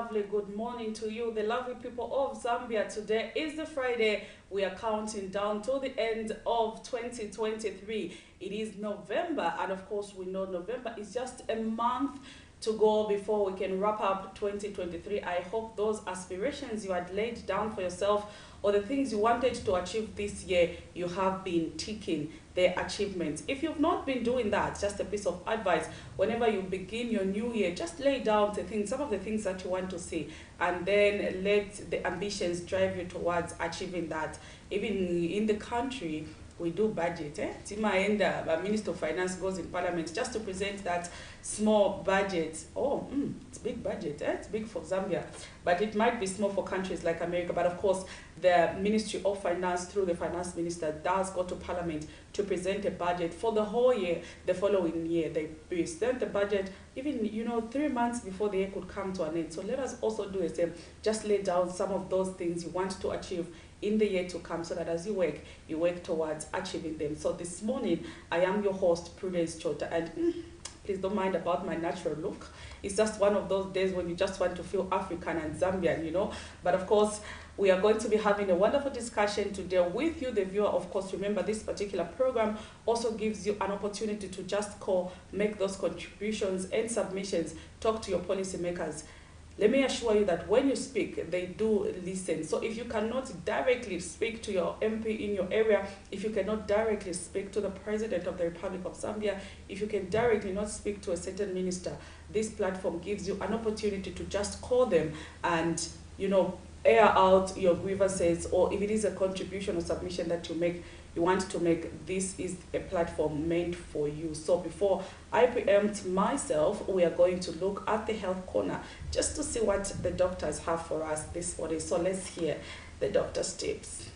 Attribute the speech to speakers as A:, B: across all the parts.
A: lovely good morning to you, the lovely people of Zambia. Today is the Friday. We are counting down to the end of 2023. It is November, and of course, we know November is just a month to go before we can wrap up 2023. I hope those aspirations you had laid down for yourself or the things you wanted to achieve this year, you have been ticking their achievements. If you've not been doing that, just a piece of advice: whenever you begin your new year, just lay down some of the things that you want to see, and then let the ambitions drive you towards achieving that. Even in the country, we do budget. Tima and Minister of Finance goes in Parliament just to present that small budget. Oh, it's big budget. It's big for Zambia, but it might be small for countries like America. But of course, the Ministry of Finance, through the Finance Minister, does go to Parliament to present a budget for the whole year. The following year, they present the budget even 3 months before the year could come to an end. So let us also do the same. Just lay down some of those things you want to achieve in the year to come, so that as you work towards achieving them. So this morning, I am your host, Prudence Chota, and please don't mind about my natural look. It's just one of those days when you just want to feel African and Zambian, But of course, we are going to be having a wonderful discussion today with you, the viewer. Of course, remember, this particular program also gives you an opportunity to just call, make those contributions and submissions, talk to your policymakers. Let me assure you that when you speak, they do listen. So if you cannot directly speak to your MP in your area, if you cannot directly speak to the President of the Republic of Zambia, if you can directly not speak to a certain minister, this platform gives you an opportunity to just call them and, air out your grievances, or if it is a contribution or submission that you want to make, this is a platform meant for you. So before I preempt myself, we are going to look at the health corner just to see what the doctors have for us this morning. So let's hear the doctor's tips.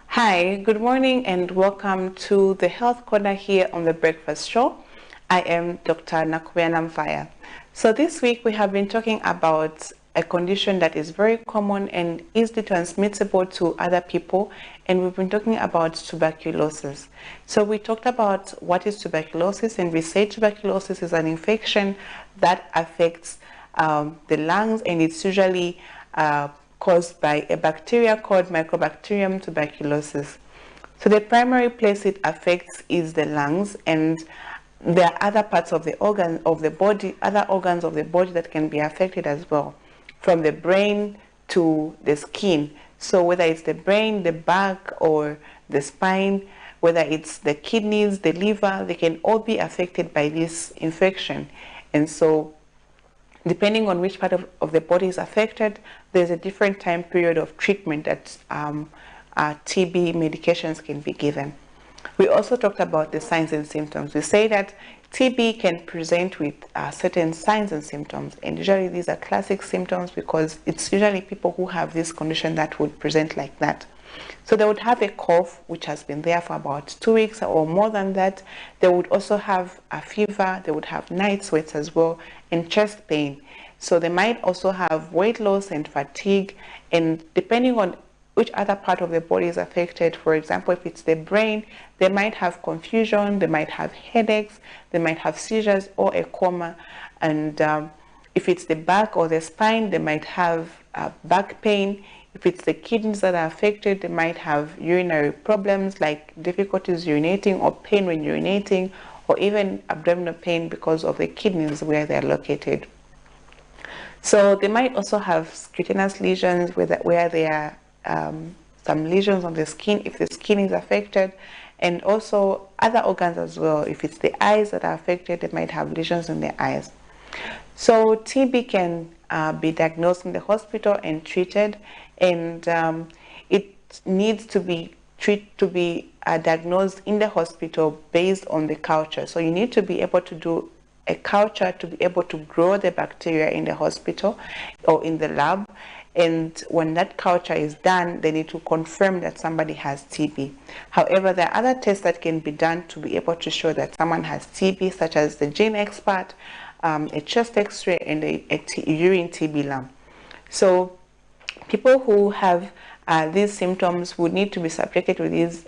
B: Hi, good morning and welcome to the Health Corner here on the Breakfast Show. I am Dr. Nakuyana Mfaya. So this week we have been talking about a condition that is very common and easily transmissible to other people, and we've been talking about tuberculosis. So we talked about what is tuberculosis, and we say tuberculosis is an infection that affects the lungs, and it's usually caused by a bacteria called Mycobacterium tuberculosis. So the primary place it affects is the lungs, and there are other parts of the organs of the body, other organs of the body that can be affected as well, from the brain to the skin. So whether it's the brain, the back, or the spine, whether it's the kidneys, the liver, they can all be affected by this infection. And so depending on which part of the body is affected, there's a different time period of treatment that TB medications can be given. We also talked about the signs and symptoms. We say that TB can present with certain signs and symptoms, and usually these are classic symptoms because it's usually people who have this condition that would present like that. So they would have a cough which has been there for about 2 weeks or more than that. They would also have a fever, they would have night sweats as well, and chest pain. So they might also have weight loss and fatigue, and depending on which other part of the body is affected, for example, if it's the brain, they might have confusion, they might have headaches, they might have seizures or a coma, and if it's the back or the spine, they might have back pain. If it's the kidneys that are affected, they might have urinary problems like difficulties urinating or pain when urinating, or even abdominal pain because of the kidneys where they're located. So they might also have cutaneous lesions where there are some lesions on the skin if the skin is affected, and also other organs as well. If it's the eyes that are affected, they might have lesions in the eyes. So TB can be diagnosed in the hospital and treated, and it needs to be diagnosed in the hospital based on the culture. So you need to be able to do a culture to be able to grow the bacteria in the hospital or in the lab. And when that culture is done, they need to confirm that somebody has TB. However, there are other tests that can be done to be able to show that someone has TB, such as the gene expert, a chest x-ray, and a urine TB lab. So people who have these symptoms would need to be subjected to these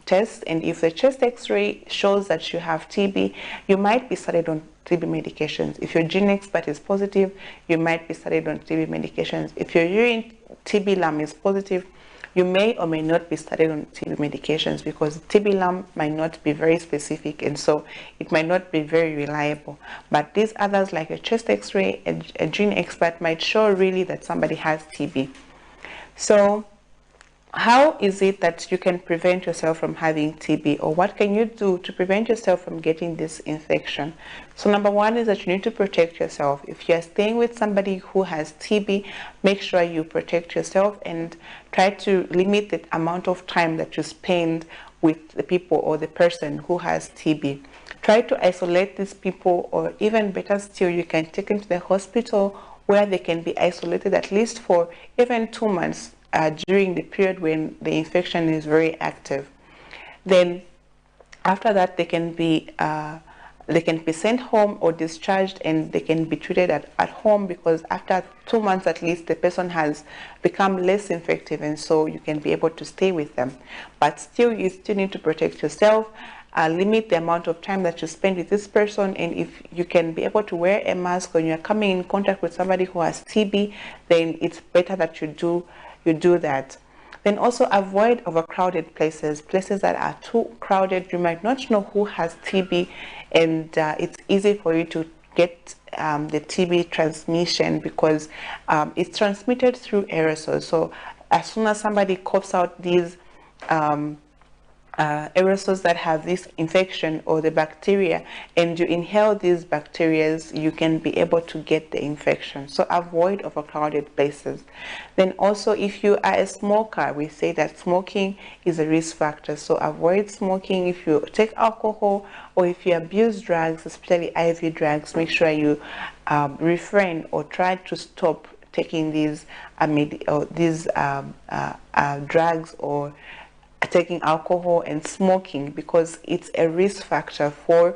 B: tests, and if the chest x-ray shows that you have TB, you might be started on TB medications. If your gene expert is positive, you might be started on TB medications. If your urine TB lamp is positive, you may or may not be started on TB medications, because TB lamp might not be very specific, and so it might not be very reliable. But these others, like a chest x-ray, a gene expert, might show really that somebody has TB. So how is it that you can prevent yourself from having TB, or what can you do to prevent yourself from getting this infection? So number one is that you need to protect yourself. If you're staying with somebody who has TB, make sure you protect yourself and try to limit the amount of time that you spend with the people or the person who has TB. Try to isolate these people, or even better still, you can take them to the hospital where they can be isolated at least for even 2 months during the period when the infection is very active. Then after that, they can be sent home or discharged, and they can be treated at home, because after 2 months at least, the person has become less infective, and so you can be able to stay with them. But still, you still need to protect yourself. Limit the amount of time that you spend with this person, and if you can be able to wear a mask when you're coming in contact with somebody who has TB, then it's better that you do that. Then also avoid overcrowded places that are too crowded. You might not know who has TB, and it's easy for you to get the TB transmission, because it's transmitted through aerosols. So as soon as somebody coughs out these aerosols that have this infection or the bacteria, and you inhale these bacteria, you can be able to get the infection. So avoid overcrowded places. Then also, if you are a smoker, we say that smoking is a risk factor, so avoid smoking. If you take alcohol, or if you abuse drugs, especially IV drugs, make sure you refrain or try to stop taking these drugs, or taking alcohol and smoking, because it's a risk factor for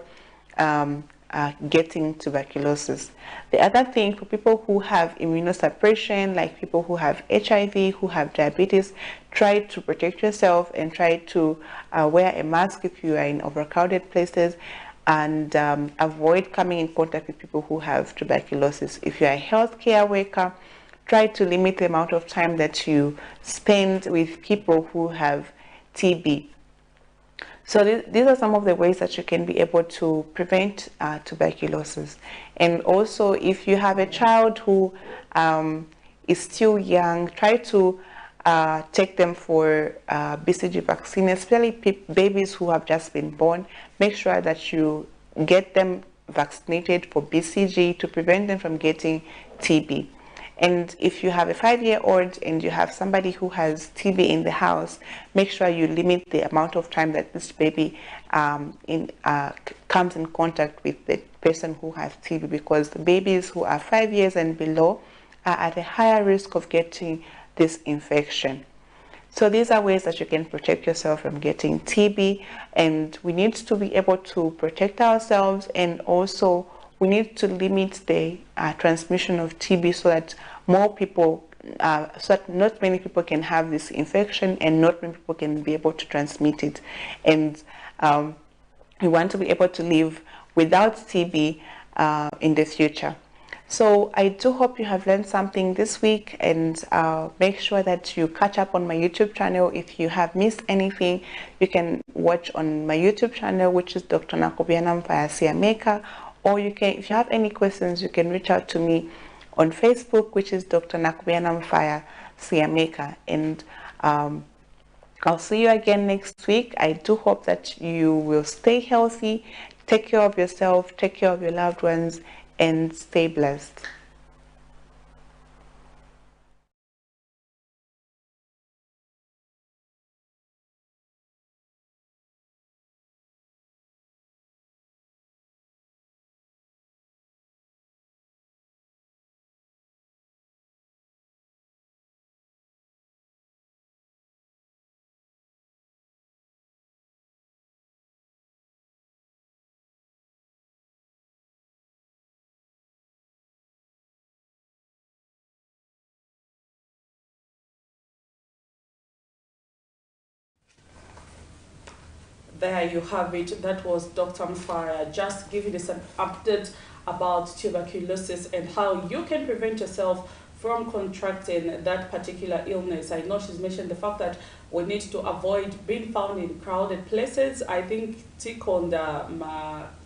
B: getting tuberculosis. The other thing, for people who have immunosuppression, like people who have HIV, who have diabetes, try to protect yourself and try to wear a mask if you are in overcrowded places, and avoid coming in contact with people who have tuberculosis. If you are a healthcare worker, try to limit the amount of time that you spend with people who have TB. So these are some of the ways that you can be able to prevent tuberculosis. And also, if you have a child who is still young, try to take them for BCG vaccine, especially babies who have just been born. Make sure that you get them vaccinated for BCG to prevent them from getting TB. And if you have a 5-year-old and you have somebody who has TB in the house, make sure you limit the amount of time that this baby comes in contact with the person who has TB, because the babies who are 5 years and below are at a higher risk of getting this infection. So these are ways that you can protect yourself from getting TB, and we need to be able to protect ourselves, and also we need to limit the transmission of TB, so that more people, so that not many people can have this infection, and not many people can be able to transmit it. And we want to be able to live without TB in the future. So I do hope you have learned something this week, and make sure that you catch up on my YouTube channel. If you have missed anything, you can watch on my YouTube channel, which is Dr. Nakubianam via Siameka. Or you can, if you have any questions, you can reach out to me on Facebook, which is Dr. Nakubianam via Siameka. And I'll see you again next week. I do hope that you will stay healthy, take care of yourself, take care of your loved ones, and stay blessed.
A: there you have it. That was Dr. Mfara just giving us an update about tuberculosis and how you can prevent yourself from contracting that particular illness. I know she's mentioned the fact that we need to avoid being found in crowded places. I think tick on the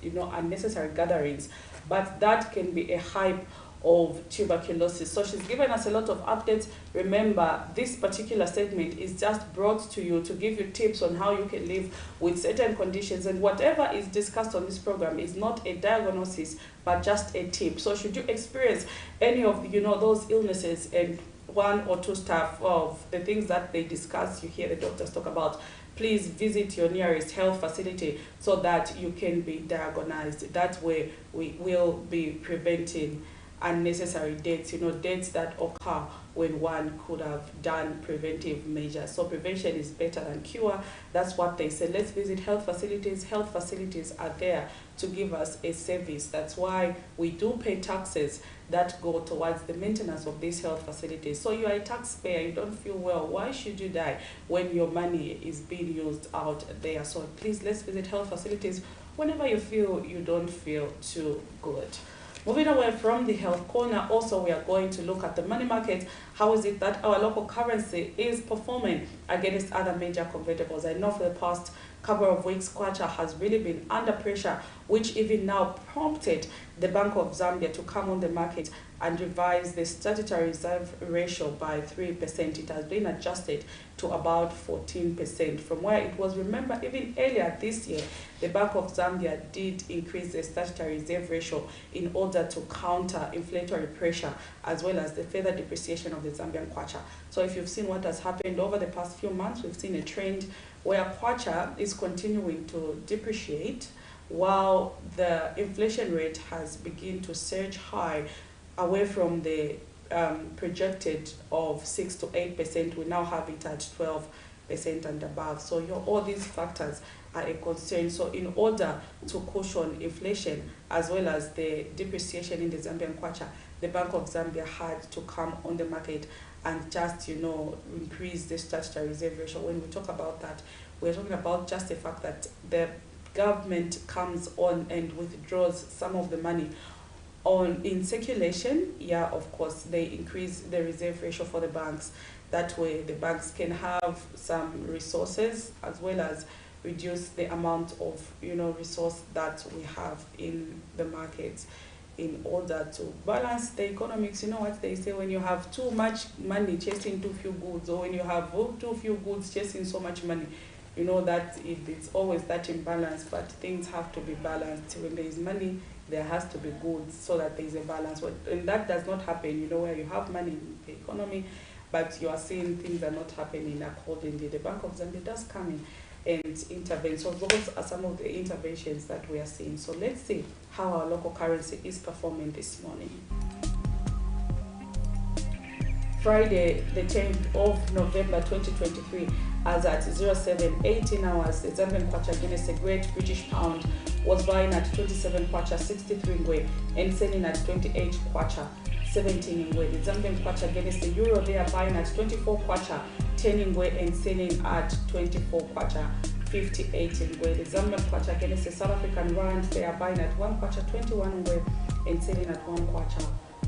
A: unnecessary gatherings, but that can be a hype of tuberculosis. So she's given us a lot of updates. Remember, this particular segment is just brought to you to give you tips on how you can live with certain conditions, and whatever is discussed on this program is not a diagnosis but just a tip. So should you experience any of those illnesses and one or two stuff of the things that they discuss, you hear the doctors talk about, please visit your nearest health facility so that you can be diagnosed. That way we will be preventing unnecessary deaths, deaths that occur when one could have done preventive measures. So prevention is better than cure. That's what they say. Let's visit health facilities. Health facilities are there to give us a service. That's why we do pay taxes that go towards the maintenance of these health facilities. So you are a taxpayer, you don't feel well. Why should you die when your money is being used out there? So please, let's visit health facilities whenever you feel you don't feel too good. Moving away from the health corner, also we are going to look at the money market. How is it that our local currency is performing against other major convertibles? I know for the past couple of weeks, Kwacha has really been under pressure, which even now prompted the Bank of Zambia to come on the market and revise the statutory reserve ratio by 3%. It has been adjusted to about 14% from where it was. Remember, even earlier this year, the Bank of Zambia did increase the statutory reserve ratio in order to counter inflationary pressure as well as the further depreciation of the Zambian kwacha. So if you've seen what has happened over the past few months, we've seen a trend where kwacha is continuing to depreciate while the inflation rate has begun to surge high away from the projected of 6 to 8%. We now have it at 12% and above. So all these factors are a concern. So in order to cushion inflation as well as the depreciation in the Zambian kwacha, the Bank of Zambia had to come on the market and just, increase the statutory reserve ratio. When we talk about that, we're talking about just the fact that the government comes on and withdraws some of the money in circulation. Yeah, of course, they increase the reserve ratio for the banks. That way the banks can have some resources as well as reduce the amount of resource that we have in the markets in order to balance the economics. You know what they say, when you have too much money chasing too few goods, or when you have too few goods chasing so much money, you know that it's always that imbalance. But things have to be balanced. When there is money, there has to be goods, so that there is a balance. And that does not happen, where you have money in the economy, but you are seeing things are not happening accordingly. The Bank of Zambia does come in and intervene. So those are some of the interventions that we are seeing. So let's see how our local currency is performing this morning. Friday, the 10th of November 2023, as at 07:18 hours, the Zambian kwacha against the Great British Pound was buying at 27 kwacha 63 ngwe and selling at 28 kwacha 17 ngwe. The Zambian kwacha against the euro, they are buying at 24 kwacha 10 ngwe and selling at 24 kwacha 58 ngwe. The Zambian kwacha against the South African rand, they are buying at 1 kwacha 21 ngwe and selling at 1 kwacha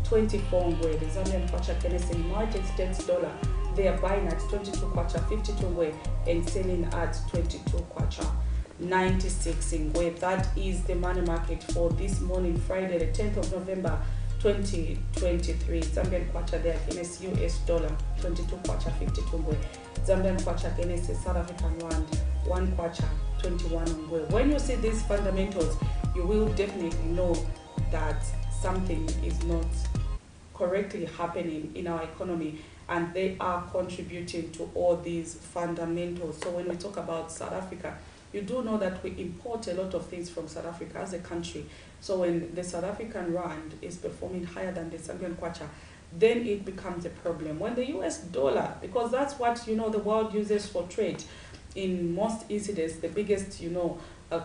A: 24 ngwe. The Zambian kwacha against the United States dollar, they are buying at 22 kwacha 52 ngwe and selling at 22 kwacha 96 ngwe. That is the money market for this morning, Friday, the 10th of November 2023. Zambian kwacha there against US dollar, 22 kwacha 52 ngwe. Zambian kwacha against the South African rand, 1 kwacha 21 ngwe. When you see these fundamentals, you will definitely know that something is not correctly happening in our economy, and they are contributing to all these fundamentals. So when we talk about South Africa, you do know that we import a lot of things from South Africa as a country. So when the South African rand is performing higher than the Zambian kwacha, then it becomes a problem. When the US dollar, because that's what the world uses for trade, in most incidents, the biggest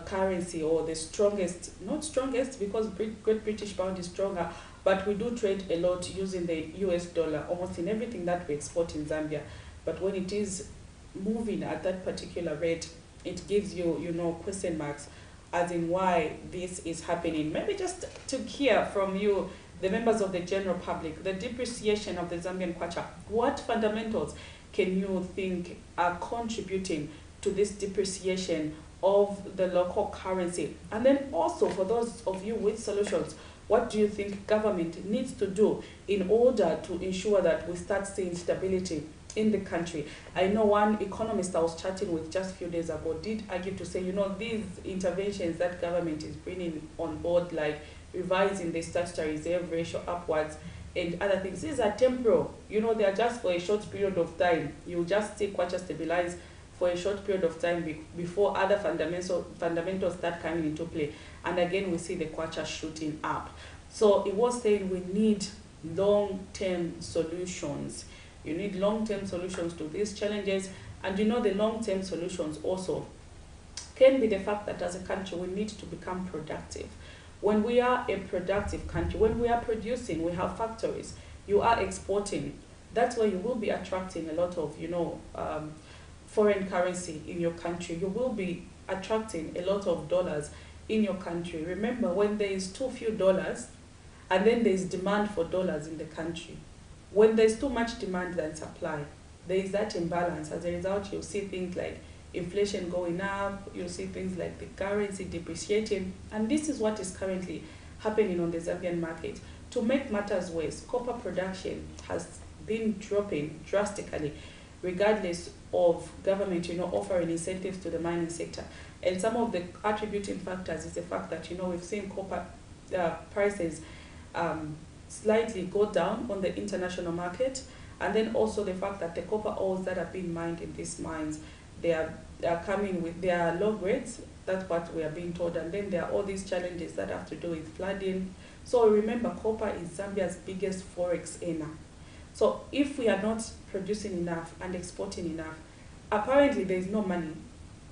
A: currency, or the strongest, not strongest because Great British Pound is stronger, but we do trade a lot using the US dollar almost in everything that we export in Zambia. But when it is moving at that particular rate, it gives you, question marks as in why this is happening. Maybe just to hear from you, the members of the general public, the depreciation of the Zambian kwacha, what fundamentals can you think are contributing to this depreciation of the local currency? And then also for those of you with solutions, what do you think government needs to do in order to ensure that we start seeing stability in the country? I know one economist I was chatting with just a few days ago did argue to say, these interventions that government is bringing on board, like revising the statutory reserve ratio upwards and other things, these are temporal. They are just for a short period of time. You just see kwacha stabilize for a short period of time before other fundamentals start coming into play. And again, we see the kwacha shooting up. So it was saying we need long-term solutions. You need long-term solutions to these challenges. And the long-term solutions also can be the fact that as a country, we need to become productive. When we are a productive country, when we are producing, we have factories, you are exporting, that's where you will be attracting a lot of, foreign currency in your country. You will be attracting a lot of dollars in your country. Remember, when there is too few dollars, and then there is demand for dollars in the country, when there's too much demand than supply, there is that imbalance. As a result, you'll see things like inflation going up, you'll see things like the currency depreciating, and this is what is currently happening on the Zambian market. To make matters worse, copper production has been dropping drastically, regardless of government, offering incentives to the mining sector. And some of the attributing factors is the fact that, we've seen copper prices slightly go down on the international market, and then also the fact that the copper ores that are being mined in these mines, they are coming with their low grades. That's what we are being told. And then there are all these challenges that have to do with flooding. So remember, copper is Zambia's biggest forex earner. So if we are not producing enough and exporting enough, apparently there is no money.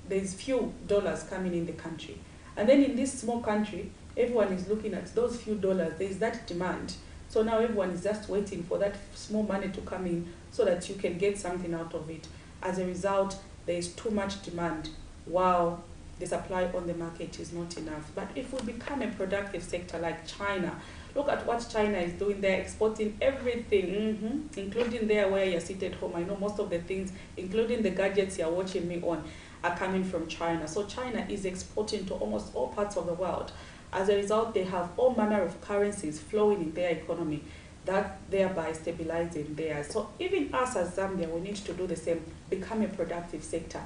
A: There is few dollars coming in the country. And then in this small country, everyone is looking at those few dollars. There is that demand. So now everyone is just waiting for that small money to come in so that you can get something out of it. As a result, there is too much demand while the supply on the market is not enough. But if we become a productive sector like China, look at what China is doing. They're exporting everything, including there where you're seated home. I know most of the things, including the gadgets you're watching me on, are coming from China. So China is exporting to almost all parts of the world. As a result, they have all manner of currencies flowing in their economy, that thereby stabilizing theirs. So even us as Zambia, we need to do the same, become a productive sector.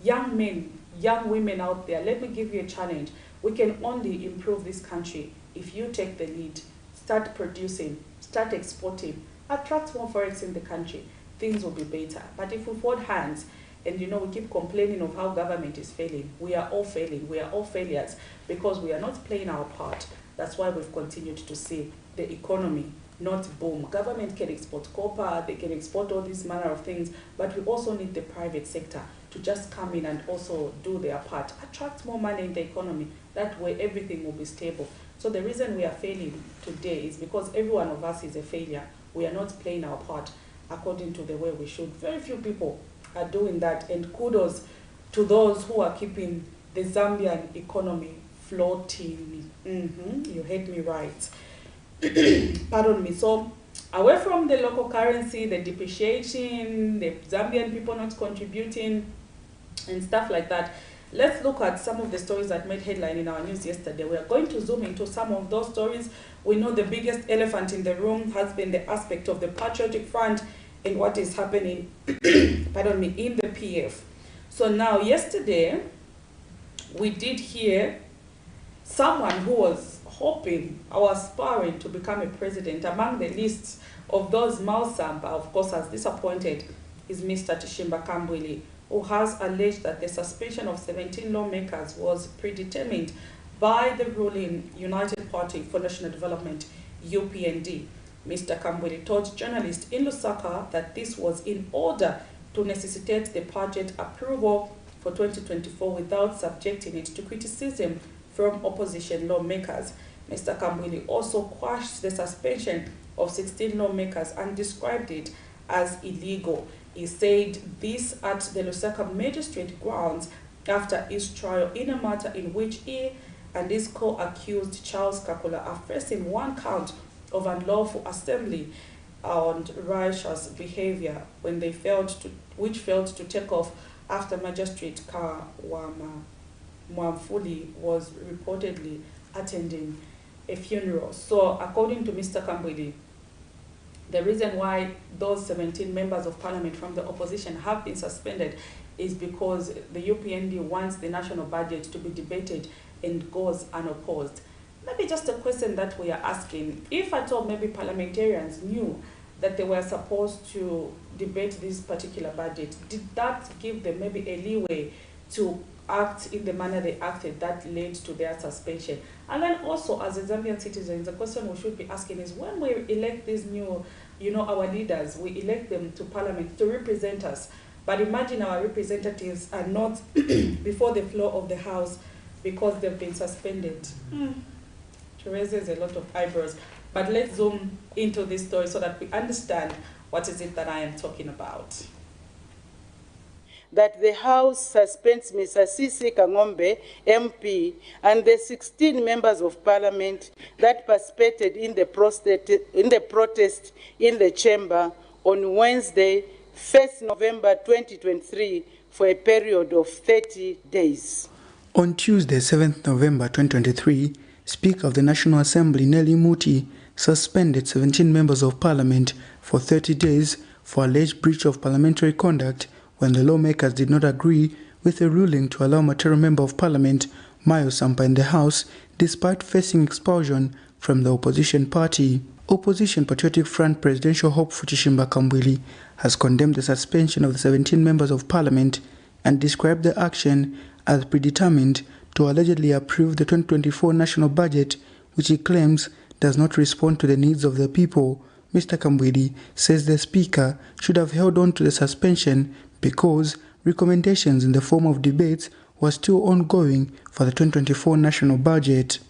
A: Young men, young women out there, let me give you a challenge. We can only improve this country if you take the lead, start producing, start exporting, attract more forex in the country, things will be better. But if we fold hands and we keep complaining of how government is failing, we are all failing, we are all failures because we are not playing our part. That's why we've continued to see the economy not boom. Government can export copper, they can export all these manner of things, but we also need the private sector to just come in and also do their part, attract more money in the economy. That way everything will be stable. So the reason we are failing today is because every one of us is a failure. We are not playing our part according to the way we should. Very few people are doing that, and kudos to those who are keeping the Zambian economy floating. You heard me right. Pardon me. So away from the local currency, the depreciation, the Zambian people not contributing and stuff like that, let's look at some of the stories that made headline in our news yesterday. We are going to zoom into some of those stories. We know the biggest elephant in the room has been the aspect of the Patriotic Front and what is happening pardon me, in the PF. So now yesterday we did hear someone who was hoping or aspiring to become a president. Among the lists of those Malsamba, of course, has disappointed is Mr. Tshimba Kambwili, who has alleged that the suspension of 17 lawmakers was predetermined by the ruling United Party for National Development, UPND. Mr. Kambwili told journalists in Lusaka that this was in order to necessitate the budget approval for 2024 without subjecting it to criticism from opposition lawmakers. Mr. Kambwili also quashed the suspension of 16 lawmakers and described it as illegal. He said this at the Lusaka magistrate grounds after his trial in a matter in which he and his co-accused Charles Kakula are facing one count of unlawful assembly and righteous behavior when they failed to take off after Magistrate Mwamfuli was reportedly attending a funeral. So according to Mr. Kambwili, the reason why those 17 members of parliament from the opposition have been suspended is because the UPND wants the national budget to be debated and goes unopposed. Maybe just a question that we are asking, if at all maybe parliamentarians knew that they were supposed to debate this particular budget, did that give them maybe a leeway to act in the manner they acted that led to their suspension? And then also, as a Zambian citizens, the question we should be asking is, when we elect these new, our leaders, we elect them to parliament to represent us, but imagine our representatives are not before the floor of the House because they've been suspended. It raises a lot of eyebrows. But let's zoom into this story so that we understand what is it that I am talking about.
C: That the House suspends Mr. Sisi Kangombe, MP, and the 16 members of Parliament that participated in the protest in the chamber on Wednesday, 1st November 2023, for a period of 30 days.
D: On Tuesday, 7th November 2023, Speaker of the National Assembly, Nelly Muti, suspended 17 members of Parliament for 30 days for alleged breach of parliamentary conduct when the lawmakers did not agree with a ruling to allow Matero Member of Parliament, Mayo Sampa, in the House, despite facing expulsion from the opposition party. Opposition Patriotic Front Presidential Hope Fuchishimba Kambwili has condemned the suspension of the 17 members of Parliament and described the action as predetermined to allegedly approve the 2024 national budget, which he claims does not respond to the needs of the people. Mr. Kambwili says the Speaker should have held on to the suspension because recommendations in the form of debates were still ongoing for the 2024 national budget.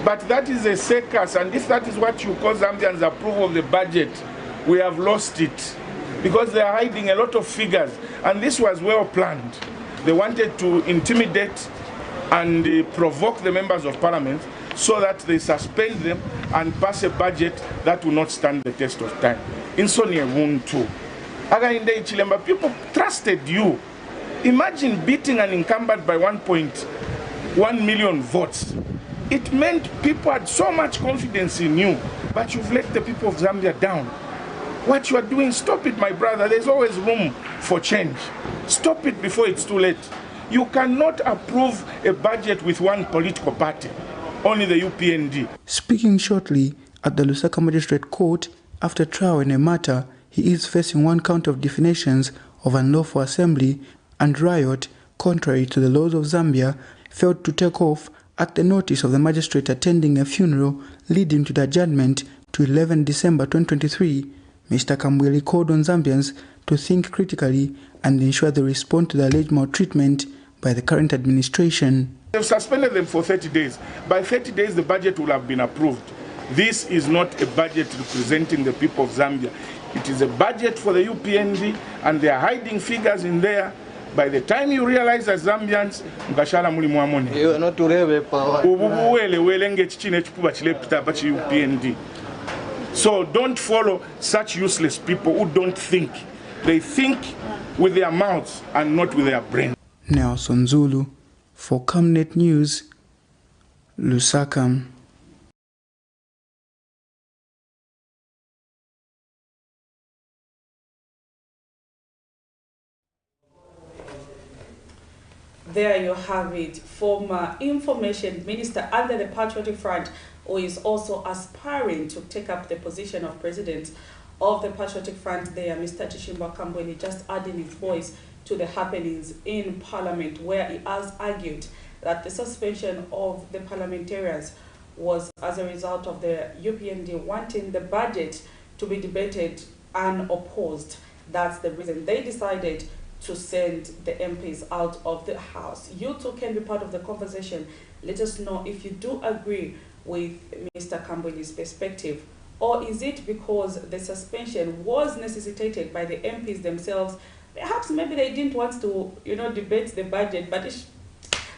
E: But that is a circus, and if that is what you call Zambians' approval of the budget, we have lost it. Because they are hiding a lot of figures, and this was well planned. They wanted to intimidate and provoke the members of parliament so that they suspend them and pass a budget that will not stand the test of time. In Sonia Woon too. People trusted you. Imagine beating an incumbent by 1.1 million votes. It meant people had so much confidence in you, but you've let the people of Zambia down. What you are doing, stop it, my brother. There's always room for change. Stop it before it's too late. You cannot approve a budget with one political party, only the UPND.
D: Speaking shortly at the Lusaka Magistrate Court after trial in a matter, he is facing one count of definitions of unlawful assembly and riot contrary to the laws of Zambia, failed to take off at the notice of the magistrate attending a funeral leading to the adjournment to 11 December 2023. Mr. Kambwili called on Zambians to think critically and ensure they respond to the alleged maltreatment by the current administration.
E: They've suspended them for 30 days. By 30 days, the budget will have been approved. This is not a budget representing the people of Zambia. It is a budget for the UPND, and they are hiding figures in there. By the time you realize as Zambians, mukashala muli mwamone. UPND. So don't follow such useless people who don't think. They think with their mouths and not with their brains.
D: Nelson Zulu for Camnet News, Lusaka.
A: There you have it, former Information Minister under the Patriotic Front, who is also aspiring to take up the position of President of the Patriotic Front there, Mr. Chishimba Kambwili, just adding his voice to the happenings in Parliament, where he has argued that the suspension of the parliamentarians was as a result of the UPND wanting the budget to be debated unopposed. That's the reason they decided to send the MPs out of the House. You too can be part of the conversation. Let us know if you do agree with Mr. Kambwili's perspective, or is it because the suspension was necessitated by the MPs themselves Perhaps maybe they didn't want to, debate the budget, but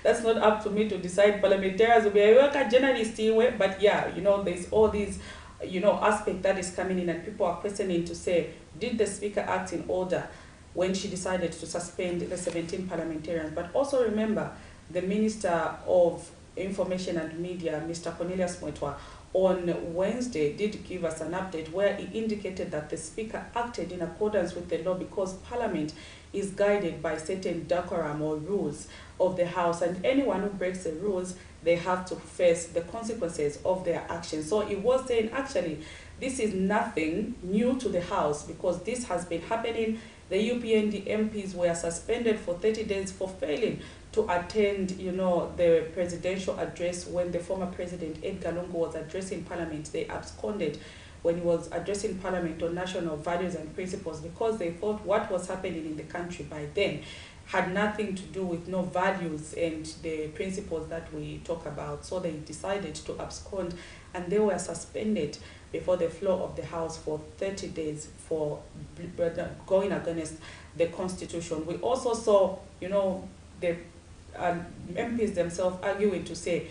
A: that's not up to me to decide. Parliamentarians will be a journalist, but yeah, there's all these, aspect that is coming in, and people are questioning to say, did the Speaker act in order when she decided to suspend the 17 parliamentarians? But also remember, the Minister of Information and Media, Mr. Cornelius Mwetwa, on Wednesday did give us an update where he indicated that the Speaker acted in accordance with the law because Parliament is guided by certain decorum or rules of the House, and anyone who breaks the rules, they have to face the consequences of their actions. So he was saying, actually, this is nothing new to the House because this has been happening. The UPND MPs were suspended for 30 days for failing to attend, the presidential address when the former president, Edgar Lungu, was addressing Parliament. They absconded when he was addressing Parliament on national values and principles because they thought what was happening in the country by then had nothing to do with values and the principles that we talk about. So they decided to abscond, and they were suspended before the floor of the House for 30 days for going against the Constitution. We also saw, the MPs themselves arguing to say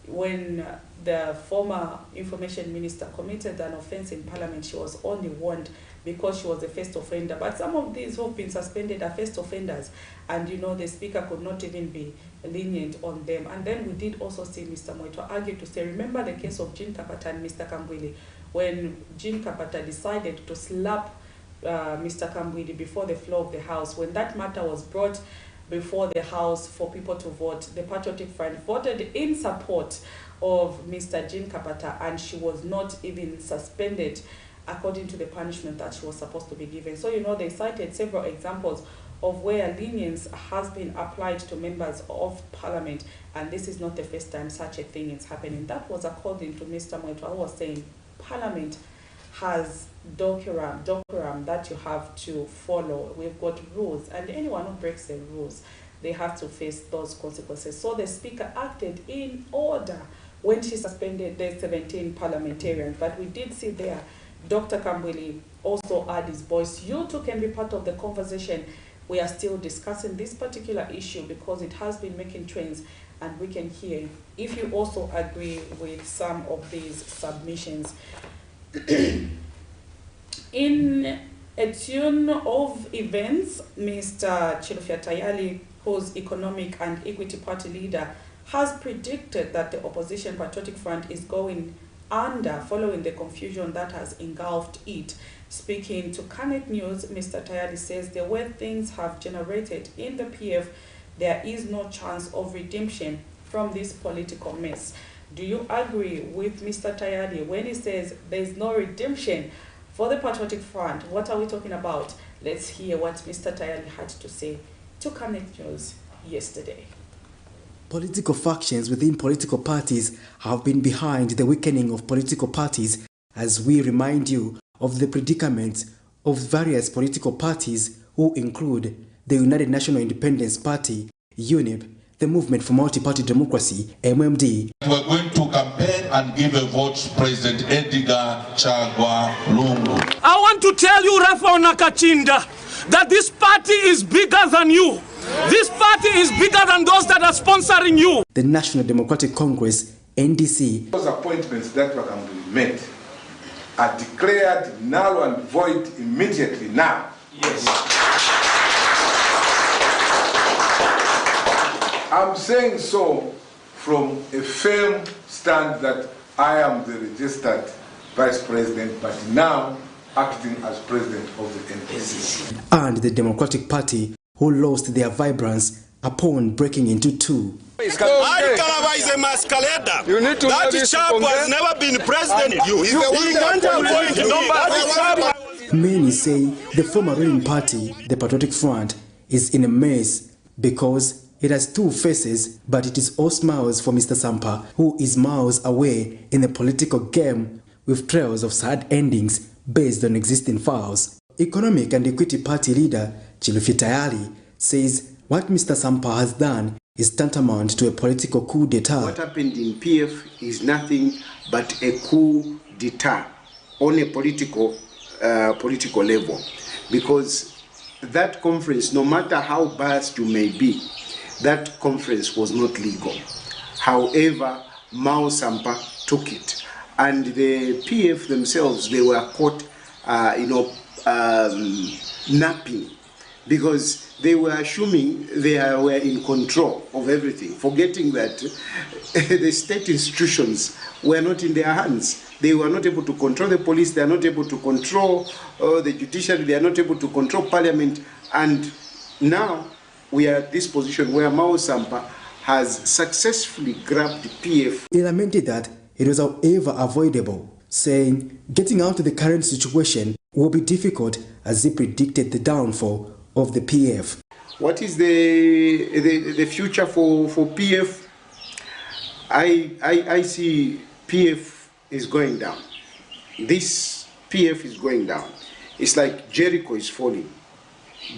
A: when the former information minister committed an offense in Parliament, she was only warned because she was a first offender. But some of these who've been suspended are first offenders, and the Speaker could not even be lenient on them. And then we did also see Mr. Mwetwa argue to say, remember the case of Jean Kapata and Mr. Kambwili, when Jean Kapata decided to slap Mr. Kambwili before the floor of the House. When that matter was brought before the House for people to vote, the Patriotic Front voted in support of Mr. Jean Kapata, and she was not even suspended according to the punishment that she was supposed to be given. So, they cited several examples of where lenience has been applied to members of Parliament, and this is not the first time such a thing is happening. That was according to Mr. Mwetwa, who was saying Parliament has decorum that you have to follow. We've got rules, and anyone who breaks the rules, they have to face those consequences. So the Speaker acted in order when she suspended the 17 parliamentarians. But we did see there Dr. Kambwili also add his voice. You too can be part of the conversation. We are still discussing this particular issue because it has been making trends, and we can hear if you also agree with some of these submissions. In a tune of events, Mr. Chilufya Tayali, who's Economic and Equity Party leader, has predicted that the opposition Patriotic Front is going under following the confusion that has engulfed it. Speaking to Camnet News, Mr. Tayali says the way things have generated in the PF, there is no chance of redemption from this political mess. Do you agree with Mr. Tayali when he says there is no redemption for the Patriotic Front? What are we talking about? Let's hear what Mr. Tayali had to say to Camnet News yesterday.
F: Political factions within political parties have been behind the weakening of political parties, as we remind you of the predicament of various political parties who include the United National Independence Party, UNIP, the Movement for Multi-Party Democracy, MMD.
G: We're going to campaign and give a vote to President Edgar Chagwa Lungu.
H: I want to tell you, Rafa Nakachinda, that this party is bigger than you. This party is bigger than those that are sponsoring you.
F: The National Democratic Congress, NDC.
E: Those appointments that were going to be made are declared null and void immediately now.
H: Yes.
E: I'm saying so from a firm stand that I am the registered Vice President, but now acting as President of the NDC.
F: And the Democratic Party, who lost their vibrance upon breaking into two.
H: Alikalaba is a masquerader. You need to that chap has never been president.
F: Many say the former ruling party, the Patriotic Front, is in a mess because it has two faces, but it is all smiles for Mr. Sampa, who is miles away in the political game with trails of sad endings based on existing files. Economic and Equity Party leader Chilufya Tayali says what Mr. Sampa has done is tantamount to a political coup d'etat.
I: What happened in PF is nothing but a coup d'etat on a political level, because that conference, no matter how biased you may be, that conference was not legal. However, Mao Sampa took it, and the PF themselves, they were caught, napping, because they were assuming they were in control of everything, forgetting that the state institutions were not in their hands. They were not able to control the police, they are not able to control the judiciary, they are not able to control parliament, and now we are at this position where Mao Sampa has successfully grabbed the PF.
F: He lamented that it was however avoidable, saying getting out of the current situation will be difficult, as he predicted the downfall of the PF.
I: What is the future for PF? I see PF is going down. This PF is going down. It's like Jericho is falling.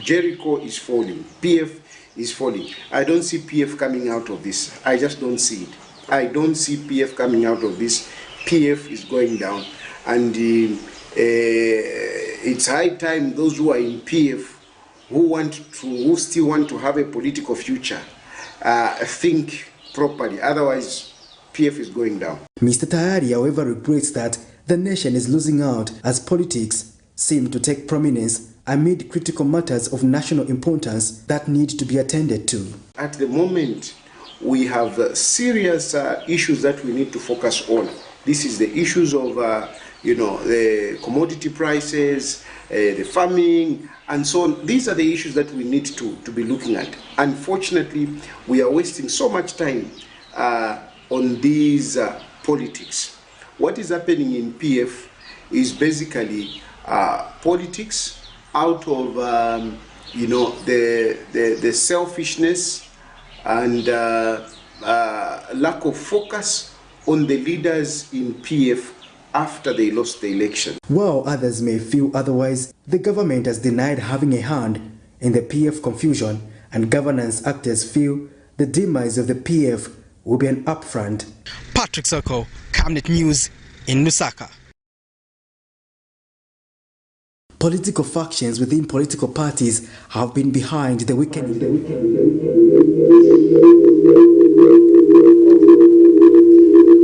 I: Jericho is falling. PF is falling. I don't see PF coming out of this. I just don't see it. I don't see PF coming out of this. PF is going down. And it's high time those who are in PF, who still want to have a political future, think properly. Otherwise, PF is going down.
F: Mr. Tayari, however, regrets that the nation is losing out as politics seem to take prominence amid critical matters of national importance that need to be attended to.
I: At the moment, we have serious issues that we need to focus on. This is the issues of, the commodity prices, the farming, and so on. These are the issues that we need to be looking at. Unfortunately, we are wasting so much time on these politics. What is happening in PF is basically politics out of the selfishness and lack of focus on the leaders in PF after they lost the election.
F: While others may feel otherwise, the government has denied having a hand in the PF confusion, and governance actors feel the demise of the PF will be an upfront.
J: Patrick Soko, Camnet News in Lusaka.
F: Political factions within political parties have been behind the weakening.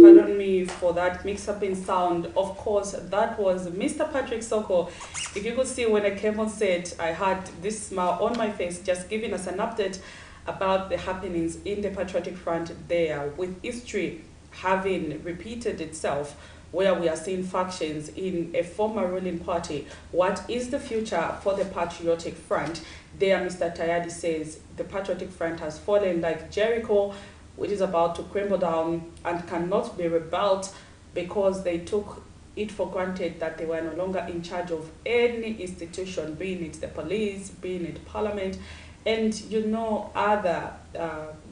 A: Pardon me for that mix-up in sound. Of course, that was Mr. Patrick Soko. If you could see when I came on set, I had this smile on my face, just giving us an update about the happenings in the Patriotic Front there, with history having repeated itself, where we are seeing factions in a former ruling party. What is the future for the Patriotic Front? There, Mr. Tayadi says the Patriotic Front has fallen like Jericho, which is about to crumble down and cannot be rebuilt because they took it for granted that they were no longer in charge of any institution, being it the police, being it parliament, and other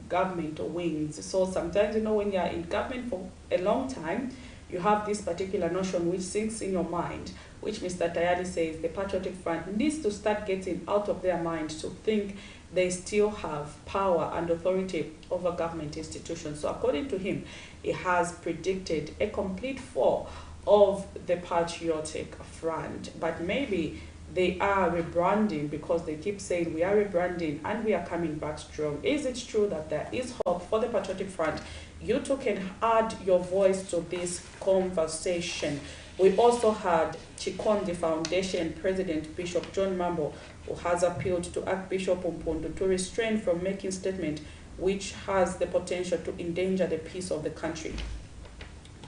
A: government wings. So sometimes, when you're in government for a long time, you have this particular notion which sinks in your mind, which Mr. Tayadi says the Patriotic Front needs to start getting out of their mind to think they still have power and authority over government institutions. So according to him, he has predicted a complete fall of the Patriotic Front. But maybe they are rebranding, because they keep saying we are rebranding and we are coming back strong. Is it true that there is hope for the Patriotic Front? You too can add your voice to this conversation. We also had Chikondi Foundation President Bishop John Mambo, who has appealed to Archbishop Mpundu to restrain from making statements which has the potential to endanger the peace of the country.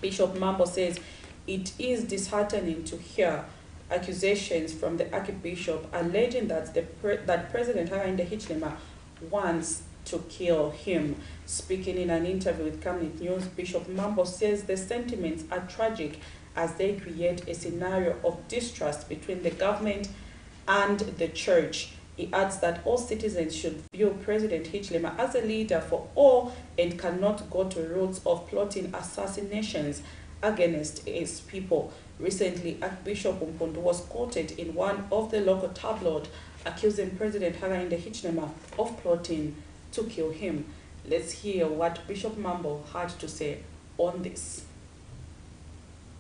A: Bishop Mambo says it is disheartening to hear accusations from the Archbishop alleging that that President Hakainde Hichilema wants to kill him. Speaking in an interview with Camnet News, Bishop Mambo says the sentiments are tragic as they create a scenario of distrust between the government and the church. He adds that all citizens should view President Hichilema as a leader for all and cannot go to routes of plotting assassinations against his people. Recently, Archbishop Mpundu was quoted in one of the local tabloids accusing President Hakainde Hichilema of plotting to kill him. Let's hear what Bishop Mambo had to say on this.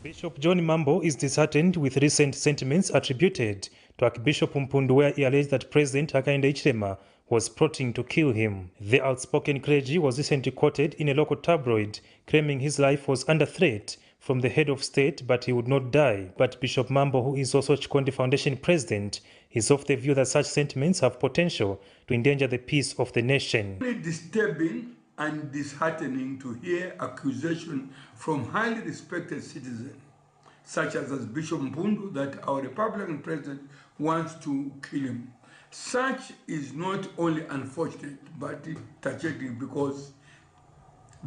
K: Bishop John Mambo is disheartened with recent sentiments attributed to Archbishop Mpundu, where he alleged that President Hakainde Hichilema was plotting to kill him. The outspoken clergy was recently quoted in a local tabloid claiming his life was under threat from the head of state, but he would not die. But Bishop Mambo, who is also Chikondi Foundation president, is of the view that such sentiments have potential to endanger the peace of the nation.
L: Very disturbing and disheartening to hear accusation from highly respected citizens, such as Bishop Mpundu, that our Republican president wants to kill him. Such is not only unfortunate, but tragic because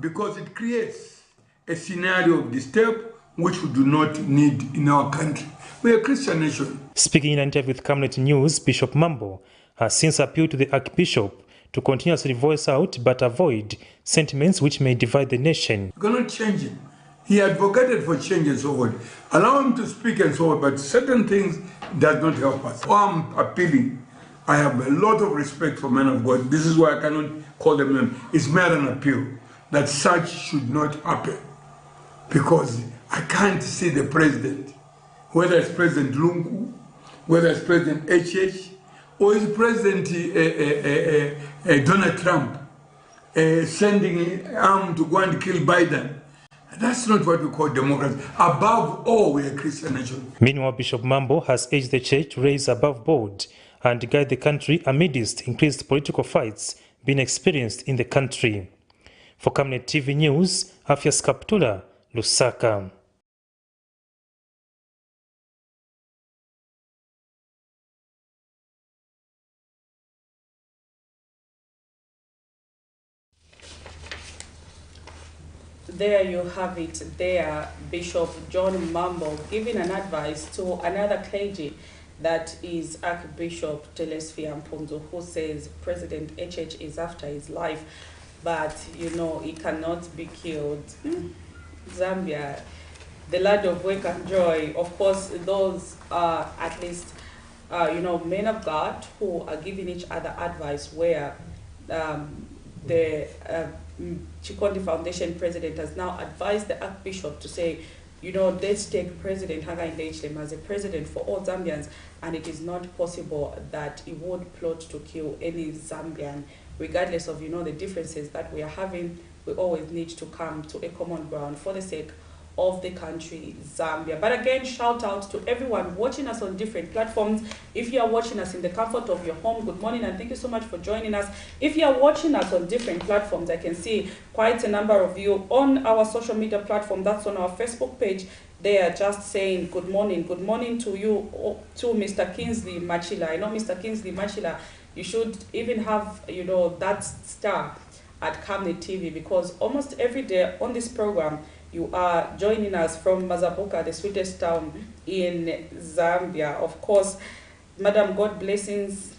L: it creates a scenario of disturb which we do not need in our country. We are a Christian nation. Speaking in an interview with Camnet News, Bishop Mambo has since appealed to the Archbishop to continuously voice out but avoid sentiments which may divide the nation. You cannot change it. He advocated for change and so on. Allow him to speak and so on, but certain things does not help us. So I'm appealing. I have a lot of respect for men of God. This is why I cannot call them men. It's mere an appeal that such should not happen. Because I can't see the president, whether it's President Lungu, whether it's President HH, or it's President Donald Trump sending arm to go and kill Biden. That's not what we call democracy. Above all, we are a Christian nation.
K: Meanwhile, Bishop Mambo has urged the church to raise above board and guide the country amidst increased political fights being experienced in the country. For Camnet TV News, Afias Kaptula, Lusaka.
A: There you have it there, Bishop John Mambo giving an advice to another clergy, that is Archbishop Telesphia Mpundu, who says President HH is after his life, but you know he cannot be killed. Zambia, the land of work and joy. Of course, those are at least men of God who are giving each other advice, where the Chikondi Foundation president has now advised the Archbishop to say, let's take President Hakainde Hichilema as a president for all Zambians, and it is not possible that he would plot to kill any Zambian, regardless of the differences that we are having. We always need to come to a common ground for the sake of the country, Zambia. But again, shout out to everyone watching us on different platforms. If you are watching us in the comfort of your home, good morning and thank you so much for joining us. If you are watching us on different platforms, I can see quite a number of you on our social media platform. That's on our Facebook page. They are just saying good morning to you, to Mr. Kingsley Machila. I know Mr. Kingsley Machila, you should even have that star at Camnet TV, because almost every day on this program you are joining us from Mazabuka, the sweetest town in Zambia. Of course, Madam, God blessings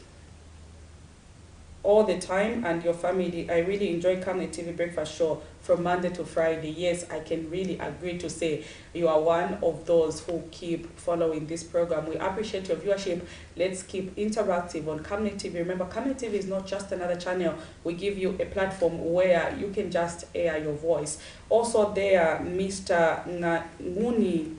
A: all the time, and your family. I really enjoy Camnet TV Breakfast Show from Monday to Friday. Yes, I can really agree to say you are one of those who keep following this program. We appreciate your viewership. Let's keep interactive on Camnet TV. Remember, Camnet TV is not just another channel. We give you a platform where you can just air your voice. Also there, Mr. Nguni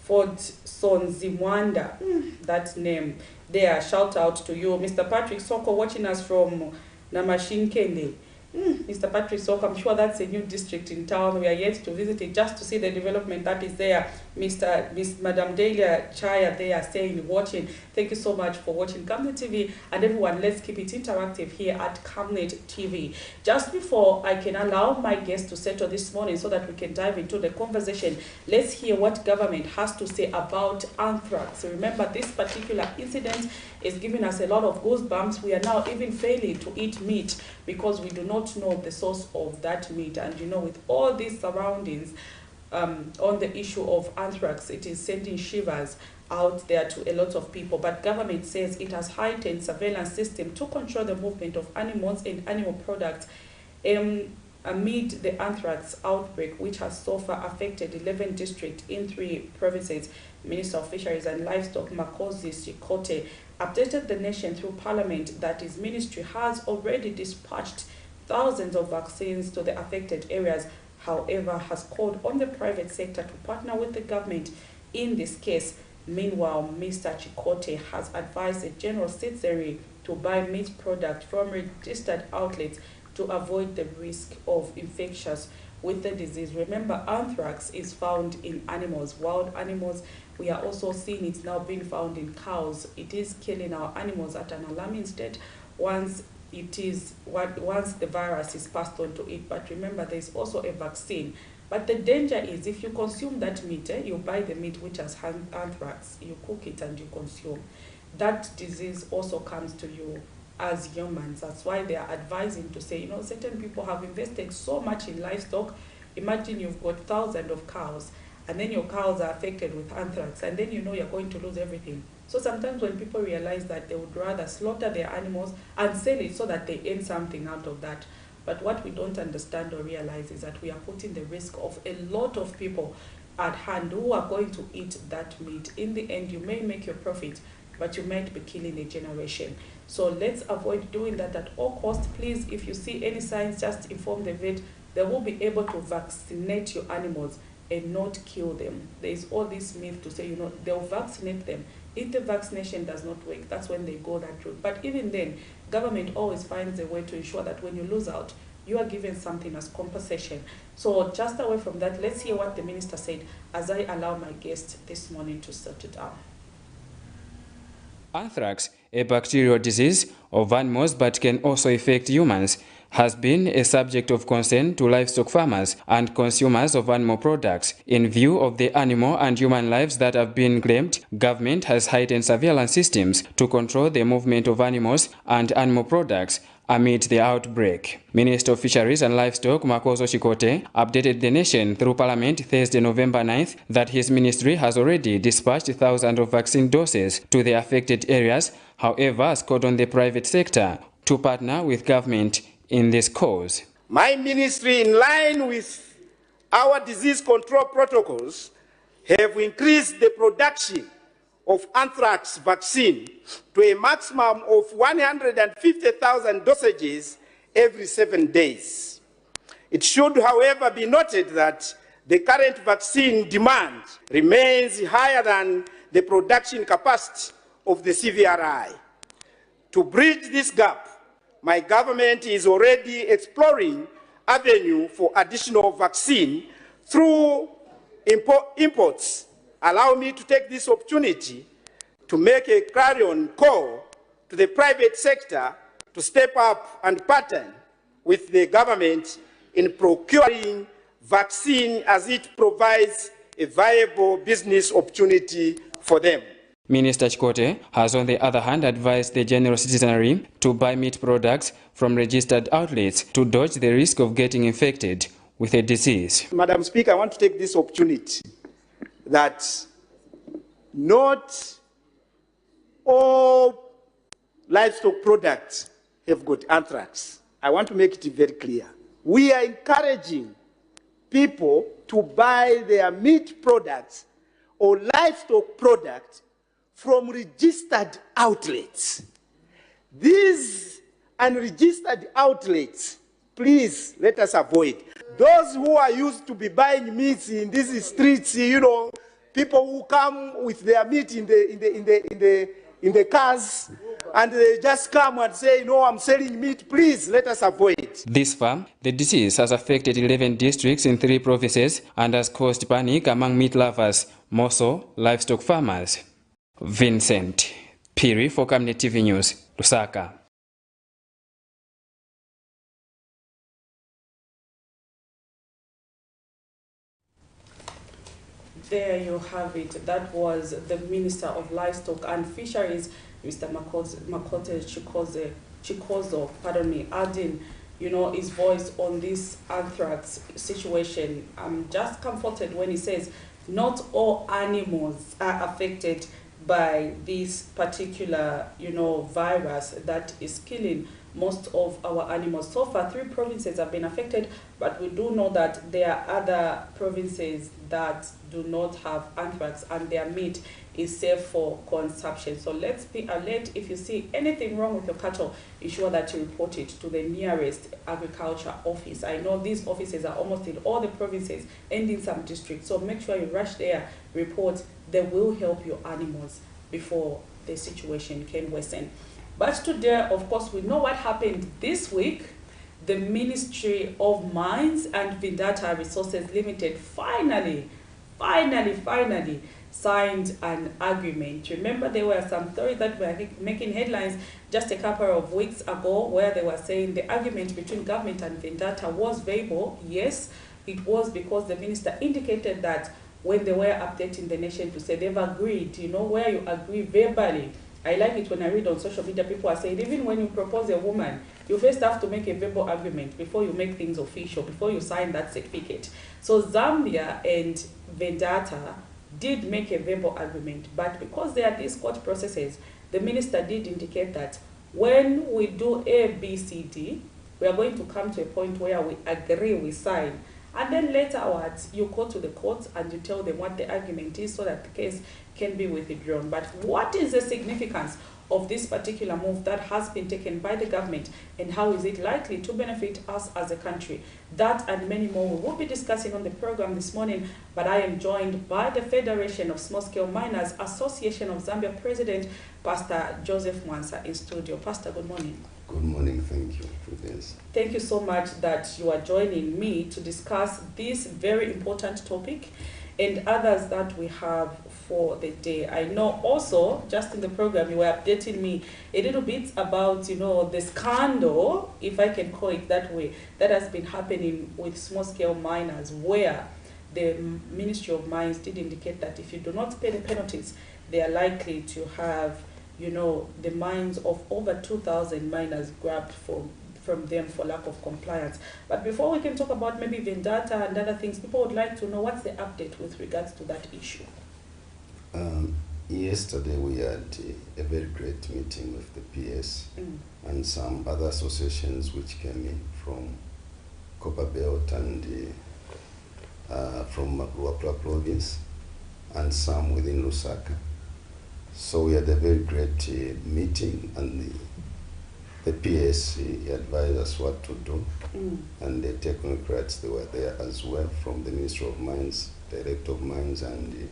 A: Fordson Zimwanda, that name there, shout out to you. Mr. Patrick Soko watching us from Namashinkende. Mr. Patrick Soko, I'm sure that's a new district in town. We are yet to visit it just to see the development that is there. Madam Delia Chaya, they are saying, watching. Thank you so much for watching Camnet TV. And everyone, let's keep it interactive here at Camnet TV. Just before I can allow my guests to settle this morning so that we can dive into the conversation, let's hear what government has to say about anthrax. So remember, this particular incident is giving us a lot of goosebumps. We are now even failing to eat meat because we do not know the source of that meat. And with all these surroundings on the issue of anthrax, it is sending shivers out there to a lot of people. But government says it has heightened surveillance system to control the movement of animals and animal products amid the anthrax outbreak, which has so far affected 11 districts in 3 provinces. Minister of Fisheries and Livestock, Makosi Sikote, updated the nation through Parliament that his ministry has already dispatched thousands of vaccines to the affected areas. However, has called on the private sector to partner with the government in this case. Meanwhile, Mr. Chikote has advised the general citizenry to buy meat products from registered outlets to avoid the risk of infections with the disease. Remember, anthrax is found in animals, wild animals. We are also seeing it now being found in cows. It is killing our animals at an alarming state once the virus is passed on to it. But remember, there is also a vaccine. But the danger is if you consume that meat, you buy the meat which has anthrax, you cook it and you consume. That disease also comes to you as humans. That's why they are advising to say, certain people have invested so much in livestock. Imagine you've got thousands of cows, and then your cows are affected with anthrax, and then you're going to lose everything. So sometimes when people realize that, they would rather slaughter their animals and sell it so that they earn something out of that. But what we don't understand or realize is that we are putting the risk of a lot of people at hand who are going to eat that meat. In the end, you may make your profit, but you might be killing a generation. So let's avoid doing that at all costs. Please, if you see any signs, just inform the vet. They will be able to vaccinate your animals and not kill them. There is all this myth to say, they'll vaccinate them. If the vaccination does not work, that's when they go that route. But even then, government always finds a way to ensure that when you lose out, you are given something as compensation. So just away from that, let's hear what the minister said as I allow my guest this morning to set it out.
M: Anthrax, a bacterial disease of animals but can also affect humans, has been a subject of concern to livestock farmers and consumers of animal products. In view of the animal and human lives that have been claimed, government has heightened surveillance systems to control the movement of animals and animal products amid the outbreak. Minister of Fisheries and Livestock Makoso Chikote updated the nation through Parliament Thursday, November 9th, that his ministry has already dispatched thousands of vaccine doses to the affected areas, however, has called on the private sector to partner with government in this cause.
N: My ministry, in line with our disease control protocols, have increased the production of anthrax vaccine to a maximum of 150,000 dosages every 7 days. It should, however, be noted that the current vaccine demand remains higher than the production capacity of the CVRI. To bridge this gap, my government is already exploring avenue for additional vaccine through imports. Allow me to take this opportunity to make a clarion call to the private sector to step up and partner with the government in procuring vaccine as it provides a viable business opportunity for them.
M: Minister Chikote has, on the other hand, advised the general citizenry to buy meat products from registered outlets to dodge the risk of getting infected with a disease.
N: Madam Speaker, I want to take this opportunity that not all livestock products have got anthrax. I want to make it very clear. We are encouraging people to buy their meat products or livestock products from registered outlets. These unregistered outlets, please let us avoid. Those who are used to be buying meats in these streets, people who come with their meat in the cars, and they just come and say, "No, I'm selling meat." Please let us avoid.
M: This far, the disease has affected 11 districts in 3 provinces and has caused panic among meat lovers, more so livestock farmers. Vincent Piri for Camnet TV News, Lusaka.
A: There you have it. That was the Minister of Livestock and Fisheries, Mr. Makote Chikozo, adding, his voice on this anthrax situation. I'm just comforted when he says not all animals are affected by this particular, virus that is killing most of our animals. So far, 3 provinces have been affected, but we do know that there are other provinces that do not have anthrax and their meat is safe for consumption. So let's be alert. If you see anything wrong with your cattle, ensure that you report it to the nearest agriculture office. I know these offices are almost in all the provinces and in some districts, so make sure you rush there, report. They will help your animals before the situation can worsen. But today, of course, we know what happened this week. The Ministry of Mines and Vendetta Resources Limited finally signed an agreement. Remember, there were some stories that were making headlines just a couple of weeks ago where they were saying the agreement between government and Vendetta was verbal. Yes, it was, because the minister indicated that when they were updating the nation to say they've agreed, you know, where you agree verbally. I like it when I read on social media, people are saying even when you propose a woman, you first have to make a verbal agreement before you make things official, before you sign that certificate. So Zambia and Vendetta did make a verbal agreement, but because there are these court processes, the minister did indicate that when we do A, B, C, D, we are going to come to a point where we agree, we sign. And then laterwards, you go to the courts and you tell them what the argument is so that the case can be withdrawn. But what is the significance of this particular move that has been taken by the government, and how is it likely to benefit us as a country? That and many more we will be discussing on the program this morning, but I am joined by the Federation of Small-Scale Miners Association of Zambia President, Pastor Joseph Mwansa, in studio. Pastor, good morning.
O: Good morning, thank you for this.
A: Thank you so much that you are joining me to discuss this very important topic and others that we have for the day. I know also, just in the program, you were updating me a little bit about, you know, the scandal, if I can call it that way, that has been happening with small-scale miners, where the Ministry of Mines did indicate that if you do not pay the penalties, they are likely to have, you know, the mines of over 2,000 miners grabbed from them for lack of compliance. But before we can talk about maybe Vendetta and other things, people would like to know what's the update with regards to that issue.
O: Yesterday we had a very great meeting with the PS and some other associations which came in from Copperbelt and from Luapula province and some within Lusaka. So we had a very great meeting, and the PS advised us what to do, and the technocrats, they were there as well from the Ministry of Mines, Director of Mines, and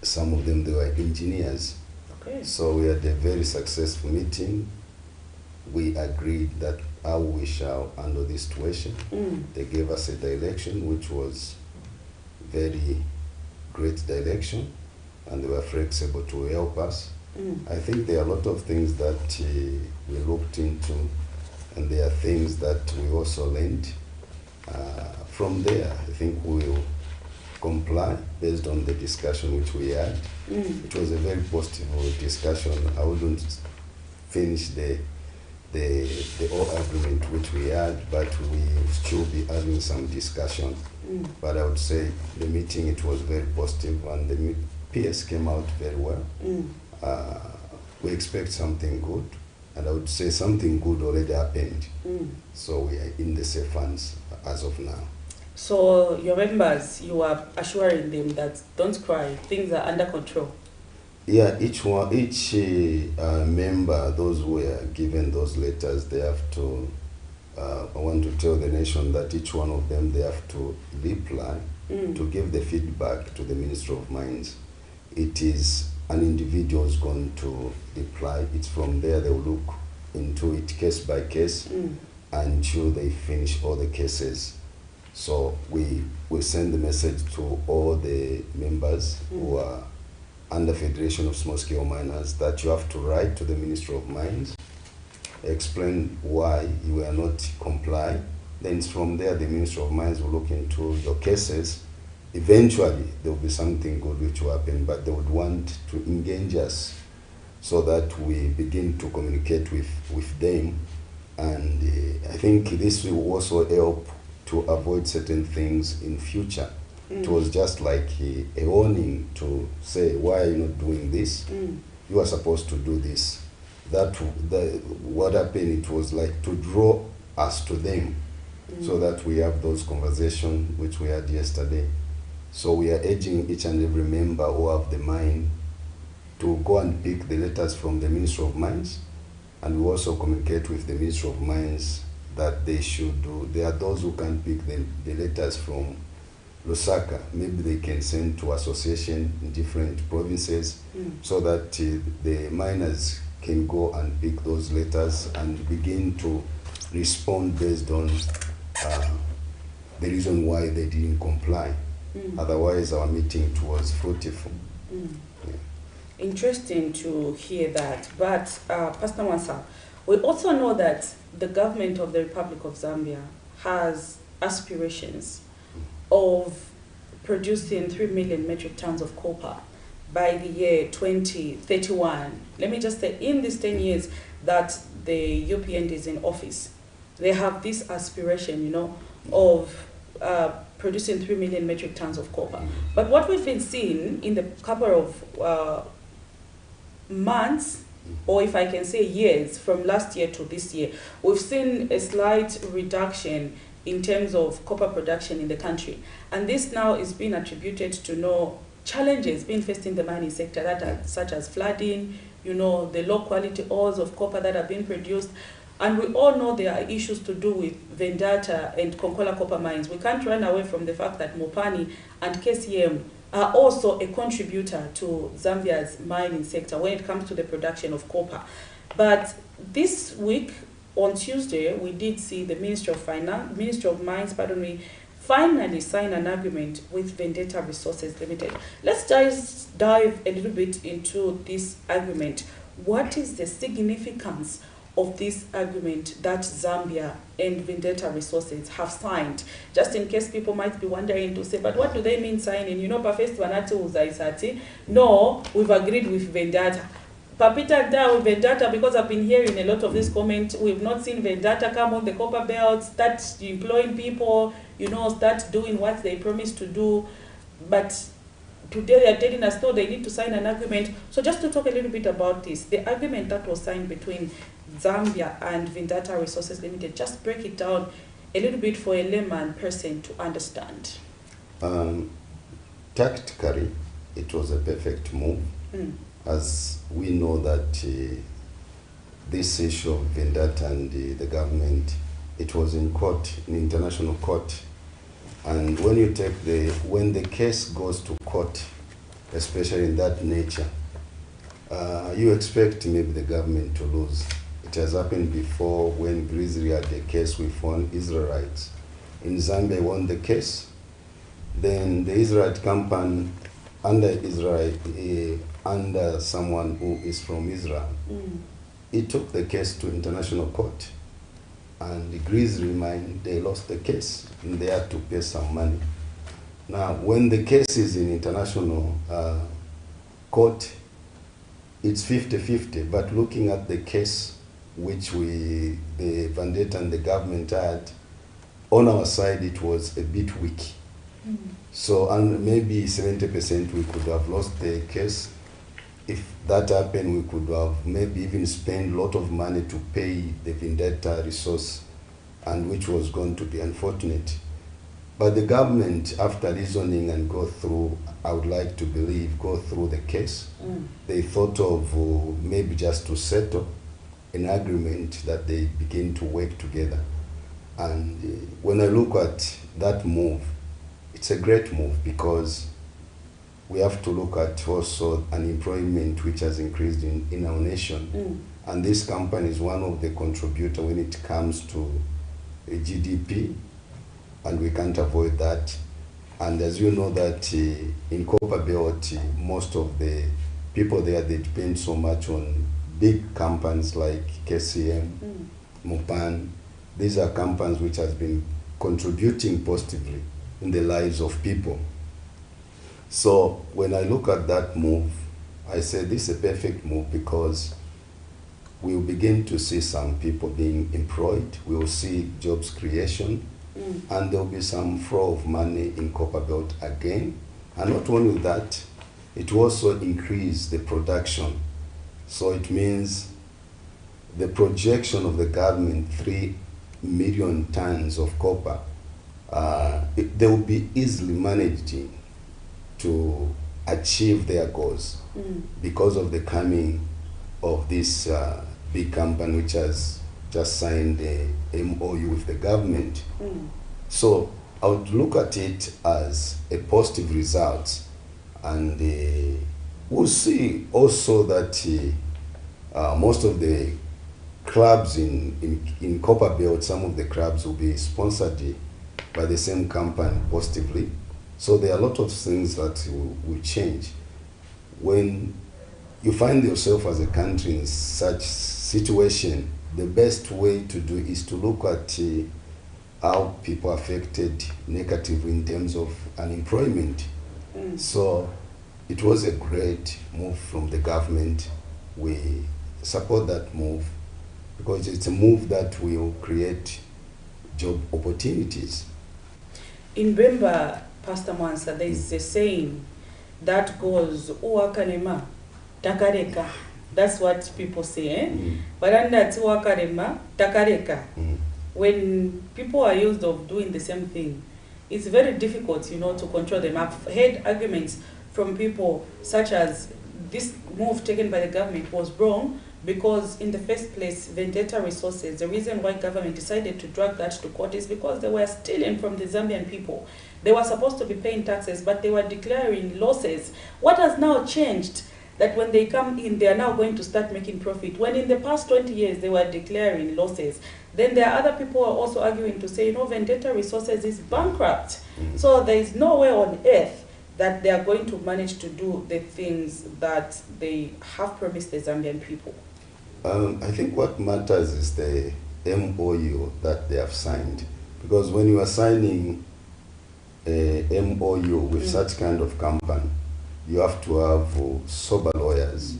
O: some of them, they were engineers.
A: Okay.
O: So we had a very successful meeting. We agreed that how we shall handle this situation. They gave us a direction which was very great direction, and they were flexible to help us. I think there are a lot of things that we looked into, and there are things that we also learned. From there, I think we'll comply based on the discussion which we had. It was a very positive discussion. I wouldn't finish the whole agreement which we had, but we still be having some discussion. But I would say the meeting, it was very positive, and the PS came out very well. We expect something good, and I would say something good already happened. So we are in the safe hands as of now.
A: So your members, you are assuring them that don't cry, things are under control.
O: Yeah, each member, those who were given those letters, they have to, I want to tell the nation that each one of them, they have to reply to give the feedback to the Ministry of Mines. It is an individual is going to reply. It's from there they will look into it case by case until they finish all the cases. So we will send the message to all the members who are under Federation of Small-Scale Miners that you have to write to the Ministry of Mines, explain why you will not comply. Then from there the Ministry of Mines will look into your cases. Eventually there will be something good which will happen, but they would want to engage us so that we begin to communicate with them. And I think this will also help to avoid certain things in future. It was just like a warning to say, why are you not doing this? You are supposed to do this. what happened, it was like to draw us to them, so that we have those conversations which we had yesterday. So we are urging each and every member who have the mind to go and pick the letters from the Ministry of Mines, and we also communicate with the Ministry of Mines that they should do. There are those who can pick the letters from Lusaka. Maybe they can send to association in different provinces, so that the miners can go and pick those letters and begin to respond based on the reason why they didn't comply. Otherwise, our meeting was fruitful.
A: Interesting to hear that. But Pastor Mwansa, we also know that the government of the Republic of Zambia has aspirations of producing 3 million metric tons of copper by the year 2031. Let me just say, in these 10 years that the UPND is in office, they have this aspiration, you know, of producing 3 million metric tons of copper. But what we've been seeing in the couple of months, or if I can say years, from last year to this year, we've seen a slight reduction in terms of copper production in the country. And this now is being attributed to challenges being faced in the mining sector, that are such as flooding, you know, the low quality ores of copper that are being produced. And we all know there are issues to do with Vendata and Konkola copper mines. We can't run away from the fact that Mopani and KCM are also a contributor to Zambia's mining sector when it comes to the production of copper. But this week, on Tuesday, we did see the Ministry of Mines, finally sign an agreement with Vendetta Resources Limited. Let's just dive a little bit into this agreement. What is the significance of this agreement that Zambia and Vendetta Resources have signed? Just in case people might be wondering to say, but what do they mean signing? You know, Pafesti Wanati Uzaisati. No, we've agreed with Vendetta. Papita da with Vendetta, because I've been hearing a lot of this comment, we've not seen Vendetta come on the copper belt, start employing people, you know, start doing what they promised to do. But today they are telling us, no, they need to sign an agreement. So just to talk a little bit about this, the agreement that was signed between Zambia and Vendetta Resources Limited, just break it down a little bit for a layman person to understand.
O: Tactically, it was a perfect move, as we know that this issue of Vendetta and the government, it was in court, in international court. And when you take when the case goes to court, especially in that nature, you expect maybe the government to lose. It has happened before when Grizzly had a case with one Israelites. In Zambia won the case. Then the Israelite company under someone who is from Israel, he took the case to international court. And the Grizzly mine, they lost the case and they had to pay some money. Now, when the case is in international court, it's 50-50, but looking at the case which the Vendetta and the government had, on our side it was a bit weak. So, and maybe 70% we could have lost the case. If that happened, we could have maybe even spent a lot of money to pay the Vendetta resource, and which was going to be unfortunate. But the government, after reasoning and go through, I would like to believe, go through the case, they thought of maybe just to settle an agreement that they begin to work together. And when I look at that move, it's a great move, because we have to look at also unemployment which has increased in our nation. And this company is one of the contributors when it comes to GDP, and we can't avoid that. And as you know that in Copper Belt, most of the people there, they depend so much on big companies like KCM, Mopan. These are companies which has been contributing positively in the lives of people. So when I look at that move, I say this is a perfect move, because we will begin to see some people being employed, we will see jobs creation, and there will be some flow of money in Copper Belt again. And not only that, it will also increase the production. So it means the projection of the government, 3 million tons of copper, they will be easily managing to achieve their goals because of the coming of this big company which has just signed a MOU with the government. So I would look at it as a positive result, and we'll see also that most of the clubs in Copperbelt, some of the clubs will be sponsored by the same company positively. So there are a lot of things that will change. When you find yourself as a country in such situation, the best way to do is to look at how people are affected negatively in terms of unemployment. So it was a great move from the government. We support that move because it's a move that will create job opportunities.
A: In Bemba, Pastor Mwansa, there is a saying that goes, Uwakanema, takareka. That's what people say, eh? But under Uwakanema, takareka. When people are used of doing the same thing, it's very difficult, you know, to control them. I've heard arguments from people such as this move taken by the government was wrong because in the first place, vendetta resources, the reason why government decided to drag that to court is because they were stealing from the Zambian people. They were supposed to be paying taxes, but they were declaring losses. What has now changed? That when they come in, they are now going to start making profit. When in the past 20 years, they were declaring losses. Then there are other people who are also arguing to say, you know, vendetta resources is bankrupt. So there is no way on earth that they are going to manage to do the things that they have promised the Zambian people.
O: I think what matters is the MOU that they have signed. Because when you are signing a MOU with such kind of company, you have to have sober lawyers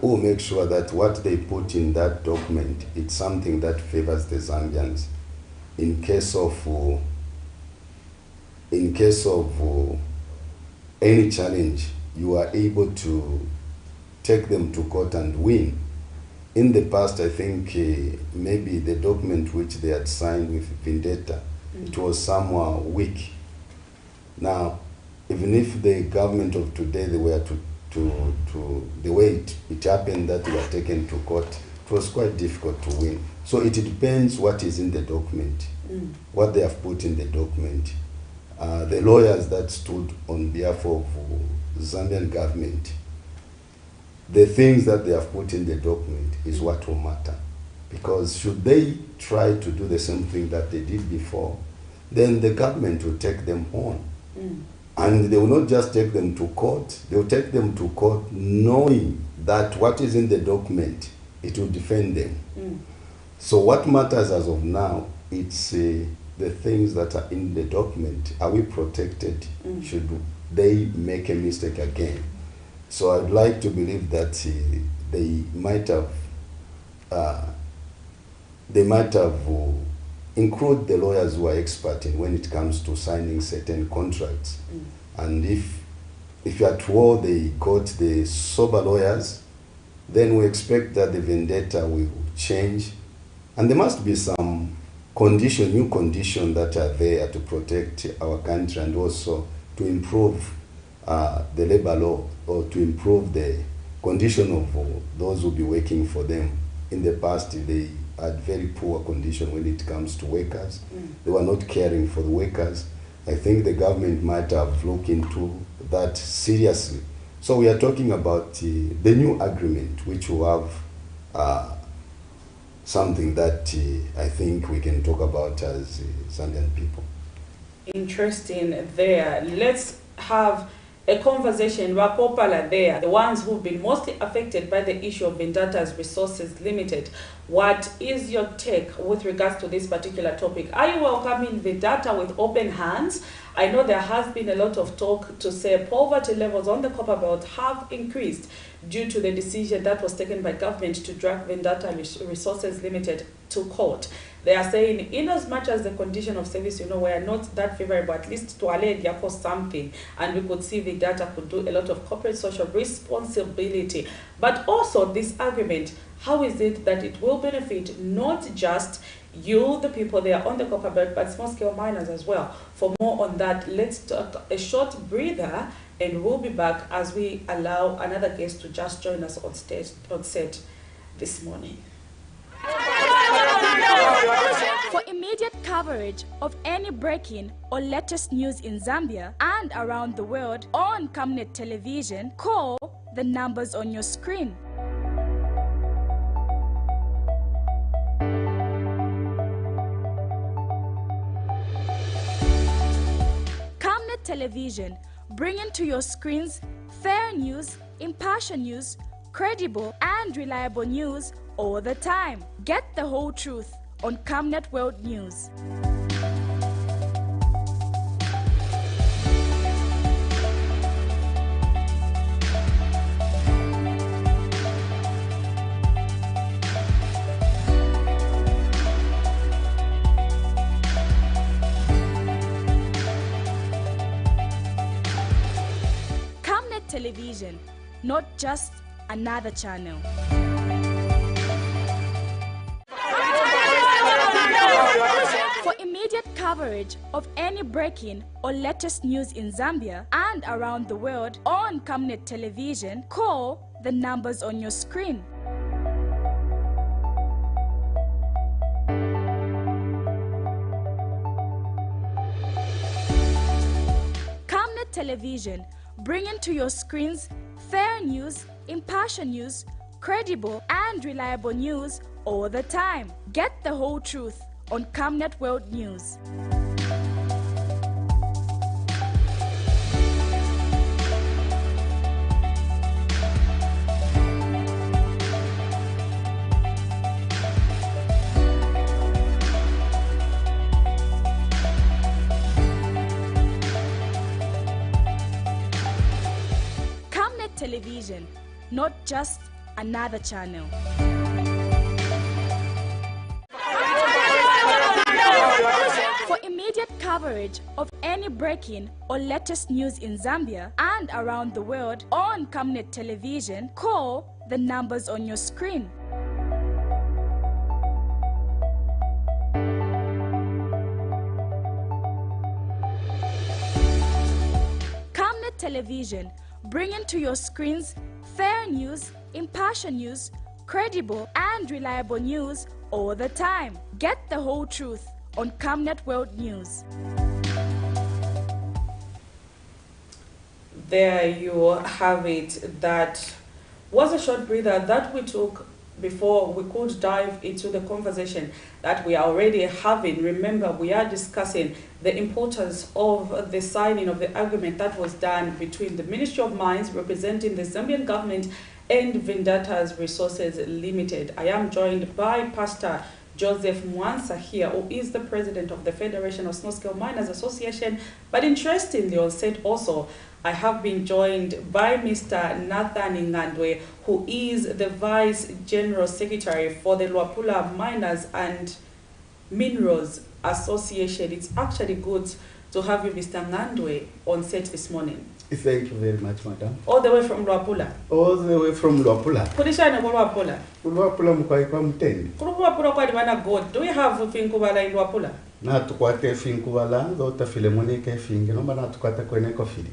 O: who make sure that what they put in that document, it's something that favors the Zambians. In case of any challenge, you are able to take them to court and win. In the past, I think maybe the document which they had signed with Vendetta, it was somewhat weak. Now, even if the government of today, they were the way it happened that they were taken to court, it was quite difficult to win. So it depends what is in the document, what they have put in the document. The lawyers that stood on behalf of the Zambian government, the things that they have put in the document is what will matter. Because should they try to do the same thing that they did before, then the government will take them on. And they will not just take them to court, they will take them to court knowing that what is in the document, it will defend them. So what matters as of now, it's the things that are in the document. Are we protected? Should they make a mistake again? So I'd like to believe that they might have include the lawyers who are expert in when it comes to signing certain contracts. And if at all they got the sober lawyers, then we expect that the vendetta will change. And there must be some new conditions that are there to protect our country and also to improve the labor law or to improve the condition of those who be working for them. In the past, they had very poor condition when it comes to workers. They were not caring for the workers. I think the government might have looked into that seriously. So we are talking about the new agreement, which will have something that I think we can talk about as Zambian people.
A: Interesting there. Let's have a conversation. Wakopala there, the ones who've been mostly affected by the issue of Vendata's Resources Limited. What is your take with regards to this particular topic? Are you welcoming Vendata with open hands? I know there has been a lot of talk to say poverty levels on the Copper Belt have increased due to the decision that was taken by government to drag Vendata Resources Limited to court. They are saying, in as much as the condition of service, were not that favorable, at least to allege something, and we could see Vendata could do a lot of corporate social responsibility. But also this agreement, how is it that it will benefit not just you, the people there on the Copper Belt, but small-scale miners as well? For more on that, let's take a short breather, and we'll be back as we allow another guest to just join us on set this morning.
P: For immediate coverage of any breaking or latest news in Zambia and around the world on Camnet television, call the numbers on your screen. Camnet television, bringing to your screens fair news, impartial news, credible and reliable news all the time. Get the whole truth on Camnet World News. Camnet Television, not just another channel. For immediate coverage of any breaking or latest news in Zambia and around the world on Camnet television, call the numbers on your screen. Camnet television, bringing to your screens fair news, impartial news, credible and reliable news all the time. Get the whole truth on Camnet World News. Camnet television, not just another channel. For immediate coverage of any breaking or latest news in Zambia and around the world on Camnet television, call the numbers on your screen. Camnet television, bringing to your screens fair news, impartial news, credible and reliable news all the time. Get the whole truth on Camnet World News.
A: There you have it. That was a short breather that we took before we could dive into the conversation that we are already having. Remember, we are discussing the importance of the signing of the agreement that was done between the Ministry of Mines, representing the Zambian government, and Vendata Resources Limited. I am joined by Pastor Joseph Mwansa here, who is the president of the Federation of Small-Scale Miners Association. But interestingly, on set also, I have been joined by Mr. Nathan Ngandwe, who is the Vice General Secretary for the Luapula Miners and Minerals Association. It's actually good to have you, Mr. Ngandwe, on set this morning.
Q: Thank you very much, madam.
A: All the way from Luapula?
Q: All the way from Luapula.
A: Kulishana kwa Luapula?
Q: Luapula mkwai kwa mtendi.
A: Luapula kwa dimana God. Do we have Finkubala in Luapula?
Q: Na tukwate Finkubala, dota Filemonike Fingi, no mana tukwate kwene kofidi.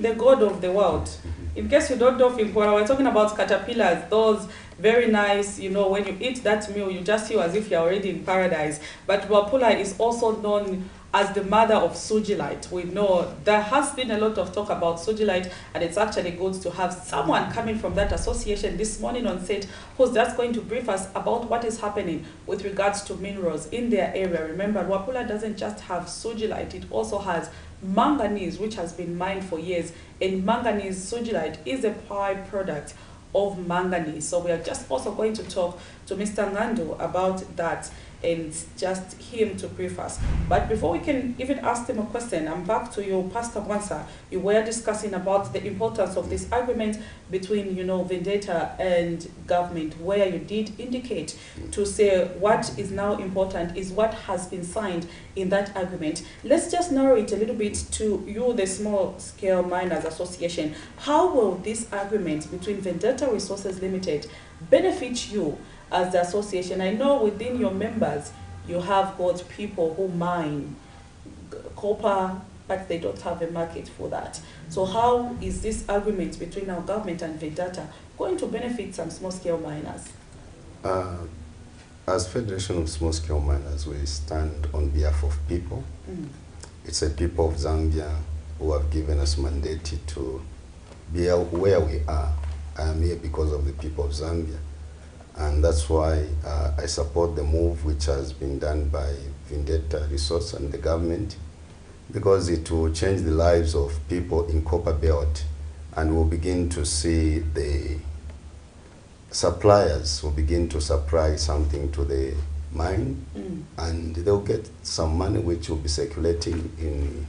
A: The God of the world. In case you don't know Finkubala, we're talking about caterpillars, those very nice, when you eat that meal, you just feel as if you're already in paradise. But Luapula is also known as the mother of Sugilite. We know there has been a lot of talk about Sugilite, and it's actually good to have someone coming from that association this morning on set who's just going to brief us about what is happening with regards to minerals in their area. Remember, Luapula doesn't just have Sugilite, it also has manganese, which has been mined for years, and manganese Sugilite is a byproduct of manganese. So we are just also going to talk to Mr. Ngando about that. and just him to brief us. But before we can even ask him a question, I'm back to you, Pastor Mwansa. You were discussing about the importance of this agreement between, Vendetta and government, where you did indicate to say what is now important is what has been signed in that agreement. Let's just narrow it a little bit to you, the Small Scale Miners Association. How will this agreement between Vendetta Resources Limited benefit you as the association? I know within your members you have got people who mine copper, but they don't have a market for that. So how is this agreement between our government and Vendetta going to benefit some small-scale miners?
O: As Federation of Small Scale Miners, we stand on behalf of people. It's a people of Zambia who have given us mandate to be where we are. I am here because of the people of Zambia. And that's why I support the move which has been done by Vendetta Resource and the government, because it will change the lives of people in Copper Belt, and we'll begin to see the suppliers will begin to supply something to the mine, and they'll get some money which will be circulating in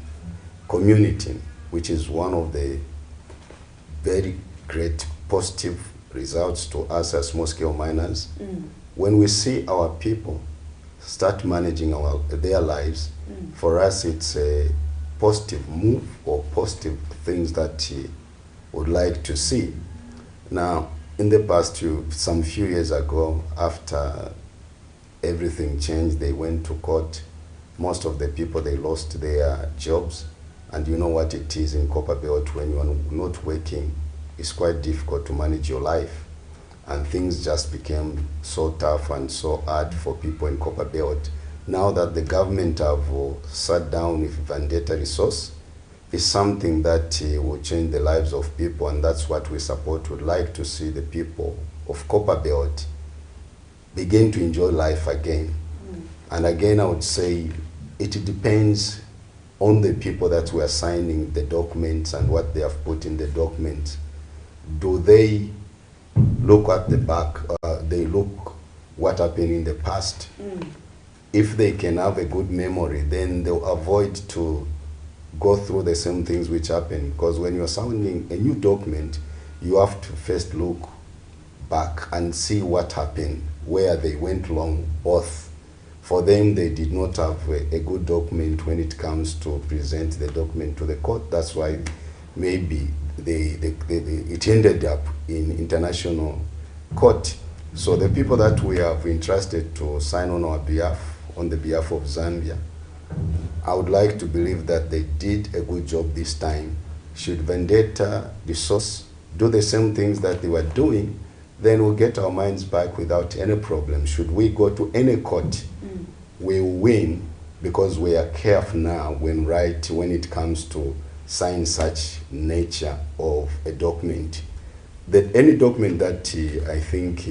O: community, which is one of the very great positive results to us as small-scale miners. When we see our people start managing their lives, for us it's a positive move or positive things that he would like to see. Now, in the past, some few years ago, after everything changed, they went to court. Most of the people, they lost their jobs. And you know what it is in Copper Belt when you are not working. It's quite difficult to manage your life. And things just became so tough and so hard for people in Copper Belt. Now that the government have sat down with Vendetta Resource, is something that will change the lives of people, and that's what we support. We'd like to see the people of Copper Belt begin to enjoy life again. And again, I would say it depends on the people that were signing the documents and what they have put in the documents. Do they look at the back? They look what happened in the past. If they can have a good memory, then they'll avoid to go through the same things which happen. Because when you're signing a new document, you have to first look back and see what happened, where they went wrong. Both for them, they did not have a good document when it comes to present the document to the court. That's why maybe it ended up in international court. So the people that we have entrusted to sign on our behalf, on the behalf of Zambia, I would like to believe that they did a good job this time. Should Vendetta Resource do the same things that they were doing, then we'll get our minds back without any problem. Should we go to any court, we will win, because we are careful now when it comes to sign such nature of a document. That any document that I think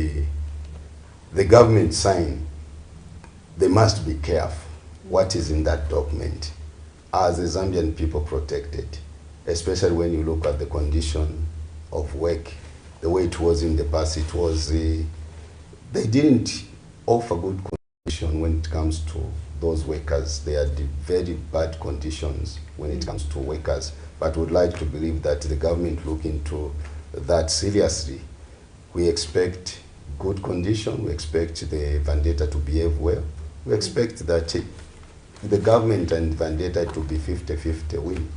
O: the government sign, they must be careful what is in that document, as the Zambian people protected, especially when you look at the condition of work, the way it was in the past. It was, they didn't offer good condition when it comes to those workers. They had very bad conditions when it comes to workers. But would like to believe that the government look into that seriously. We expect good condition. We expect the Vendetta to behave well. We expect that the government and Vendetta to be 50-50 win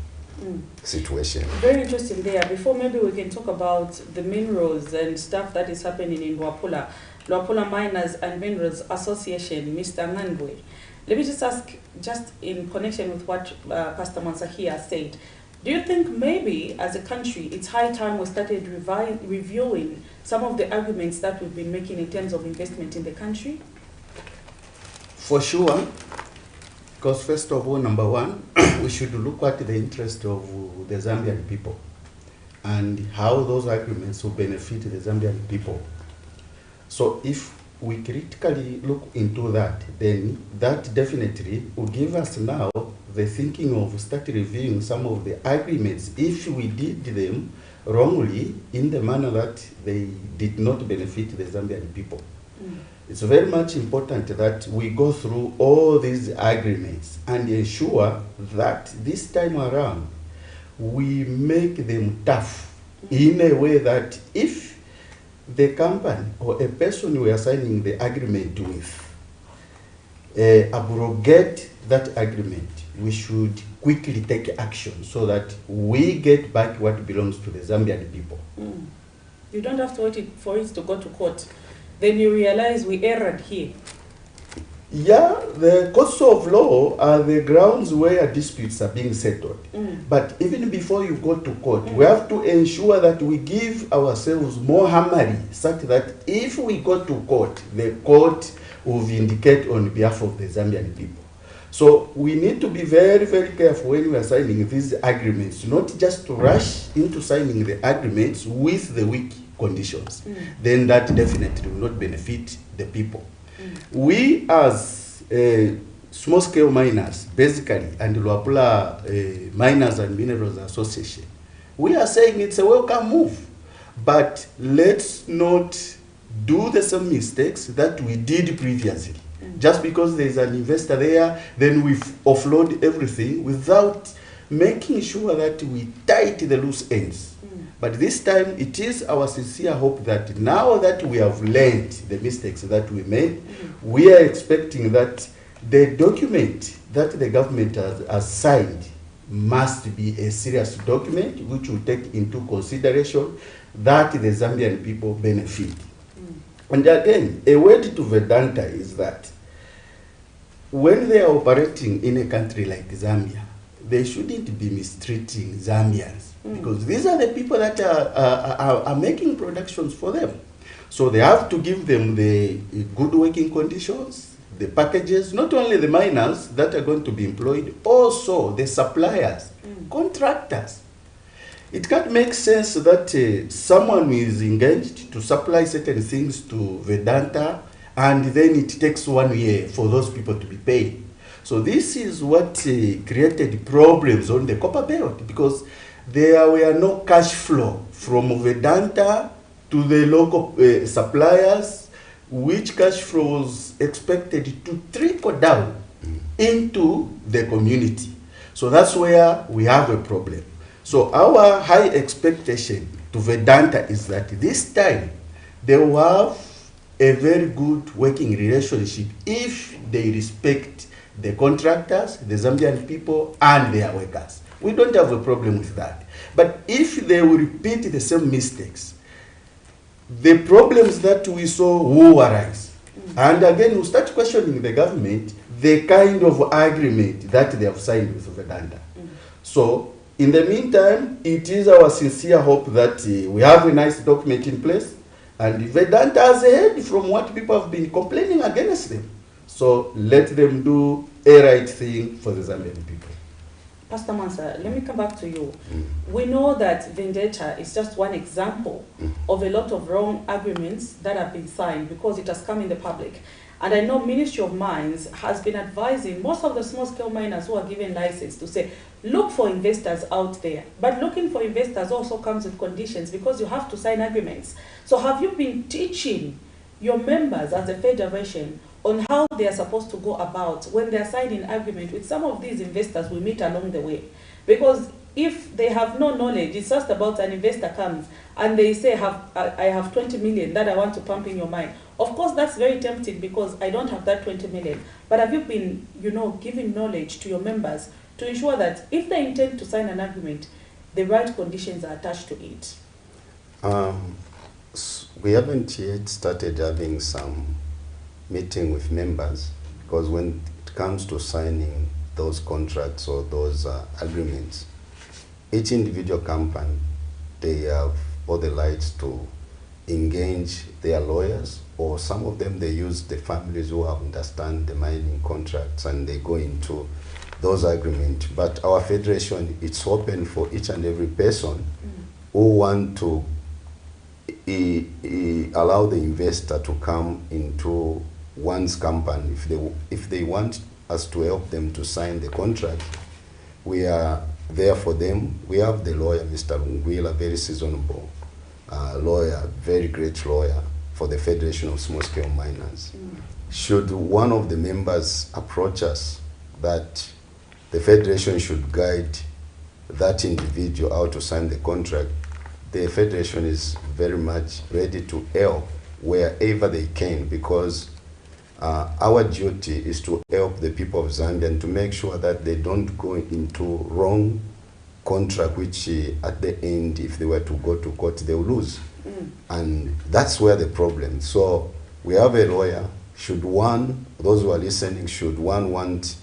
O: situation.
A: Very interesting there. Before maybe we can talk about the minerals and stuff that is happening in Luapula Miners and Minerals Association, Mr. Ngandwe. Let me just ask, just in connection with what Pastor Mwansa here said, do you think maybe as a country it's high time we started reviewing some of the arguments that we've been making in terms of investment in the country?
Q: For sure. Because first of all, number one, we should look at the interest of the Zambian people and how those agreements will benefit the Zambian people. So if we critically look into that, then that definitely will give us now the thinking of start reviewing some of the agreements if we did them wrongly in the manner that they did not benefit the Zambian people. It's very much important that we go through all these agreements and ensure that this time around we make them tough in a way that if the company or a person we are signing the agreement with abrogate that agreement, we should quickly take action so that we get back what belongs to the Zambian people.
A: You don't have to wait for it to go to court. Then you realize we erred here.
Q: Yeah, the courts of law are the grounds where disputes are being settled. But even before you go to court, we have to ensure that we give ourselves more hammering, such that if we go to court, the court will vindicate on behalf of the Zambian people. So we need to be very, very careful when we are signing these agreements, not just to rush into signing the agreements with the weak conditions. Then that definitely will not benefit the people. We as small-scale miners, basically, and Luapula Miners and Minerals Association, we are saying it's a welcome move, but let's not do the same mistakes that we did previously. Just because there is an investor there, then we offload everything without making sure that we tie the loose ends. But this time, it is our sincere hope that now that we have learned the mistakes that we made, we are expecting that the document that the government has signed must be a serious document which will take into consideration that the Zambian people benefit. And again, a word to Vedanta is that when they are operating in a country like Zambia, they shouldn't be mistreating Zambians, because these are the people that are making productions for them. So they have to give them the good working conditions, the packages, not only the miners that are going to be employed, also the suppliers, contractors. It can't make sense that someone who is engaged to supply certain things to Vedanta, and then it takes 1 year for those people to be paid. So this is what created problems on the copper belt, because there were no cash flow from Vedanta to the local suppliers, which cash flow was expected to trickle down into the community. So that's where we have a problem. So our high expectation to Vedanta is that this time they will have a very good working relationship if they respect the contractors, the Zambian people, and their workers. We don't have a problem with that. But if they will repeat the same mistakes, the problems that we saw will arise. And again, we'll start questioning the government, the kind of agreement that they have signed with Vedanta. So, in the meantime, it is our sincere hope that we have a nice document in place, and Vedanta has heard from what people have been complaining against them. So let them do a right thing for the Zambian people.
A: Pastor Mansa, let me come back to you. We know that vendetta is just one example of a lot of wrong agreements that have been signed because it has come in the public. And I know Ministry of Mines has been advising most of the small-scale miners who are given license to say, look for investors out there. But looking for investors also comes with conditions because you have to sign agreements. So have you been teaching your members as a federation on how they are supposed to go about when they are signing agreement with some of these investors we meet along the way? Because if they have no knowledge, it's just about an investor comes and they say, I have 20 million that I want to pump in your mine. Of course, that's very tempting because I don't have that 20 million. But have you been, giving knowledge to your members to ensure that if they intend to sign an agreement, the right conditions are attached to it?
O: We haven't yet started having some meeting with members, because when it comes to signing those contracts or those agreements, each individual company, they have all the rights to engage their lawyers, or some of them they use the families who understand the mining contracts and they go into those agreements. But our federation, it's open for each and every person who want to allow the investor to come into one's company. If they want us to help them to sign the contract, we are there for them. We have the lawyer, Mr. Lungwila, very seasonable lawyer, very great lawyer for the Federation of Small-Scale Miners. Should one of the members approach us that the Federation should guide that individual how to sign the contract, the Federation is very much ready to help wherever they can, because our duty is to help the people of Zambia and to make sure that they don't go into wrong contract, which at the end, if they were to go to court, they will lose. And that's where the problem. So we have a lawyer. Should one, those who are listening, should one want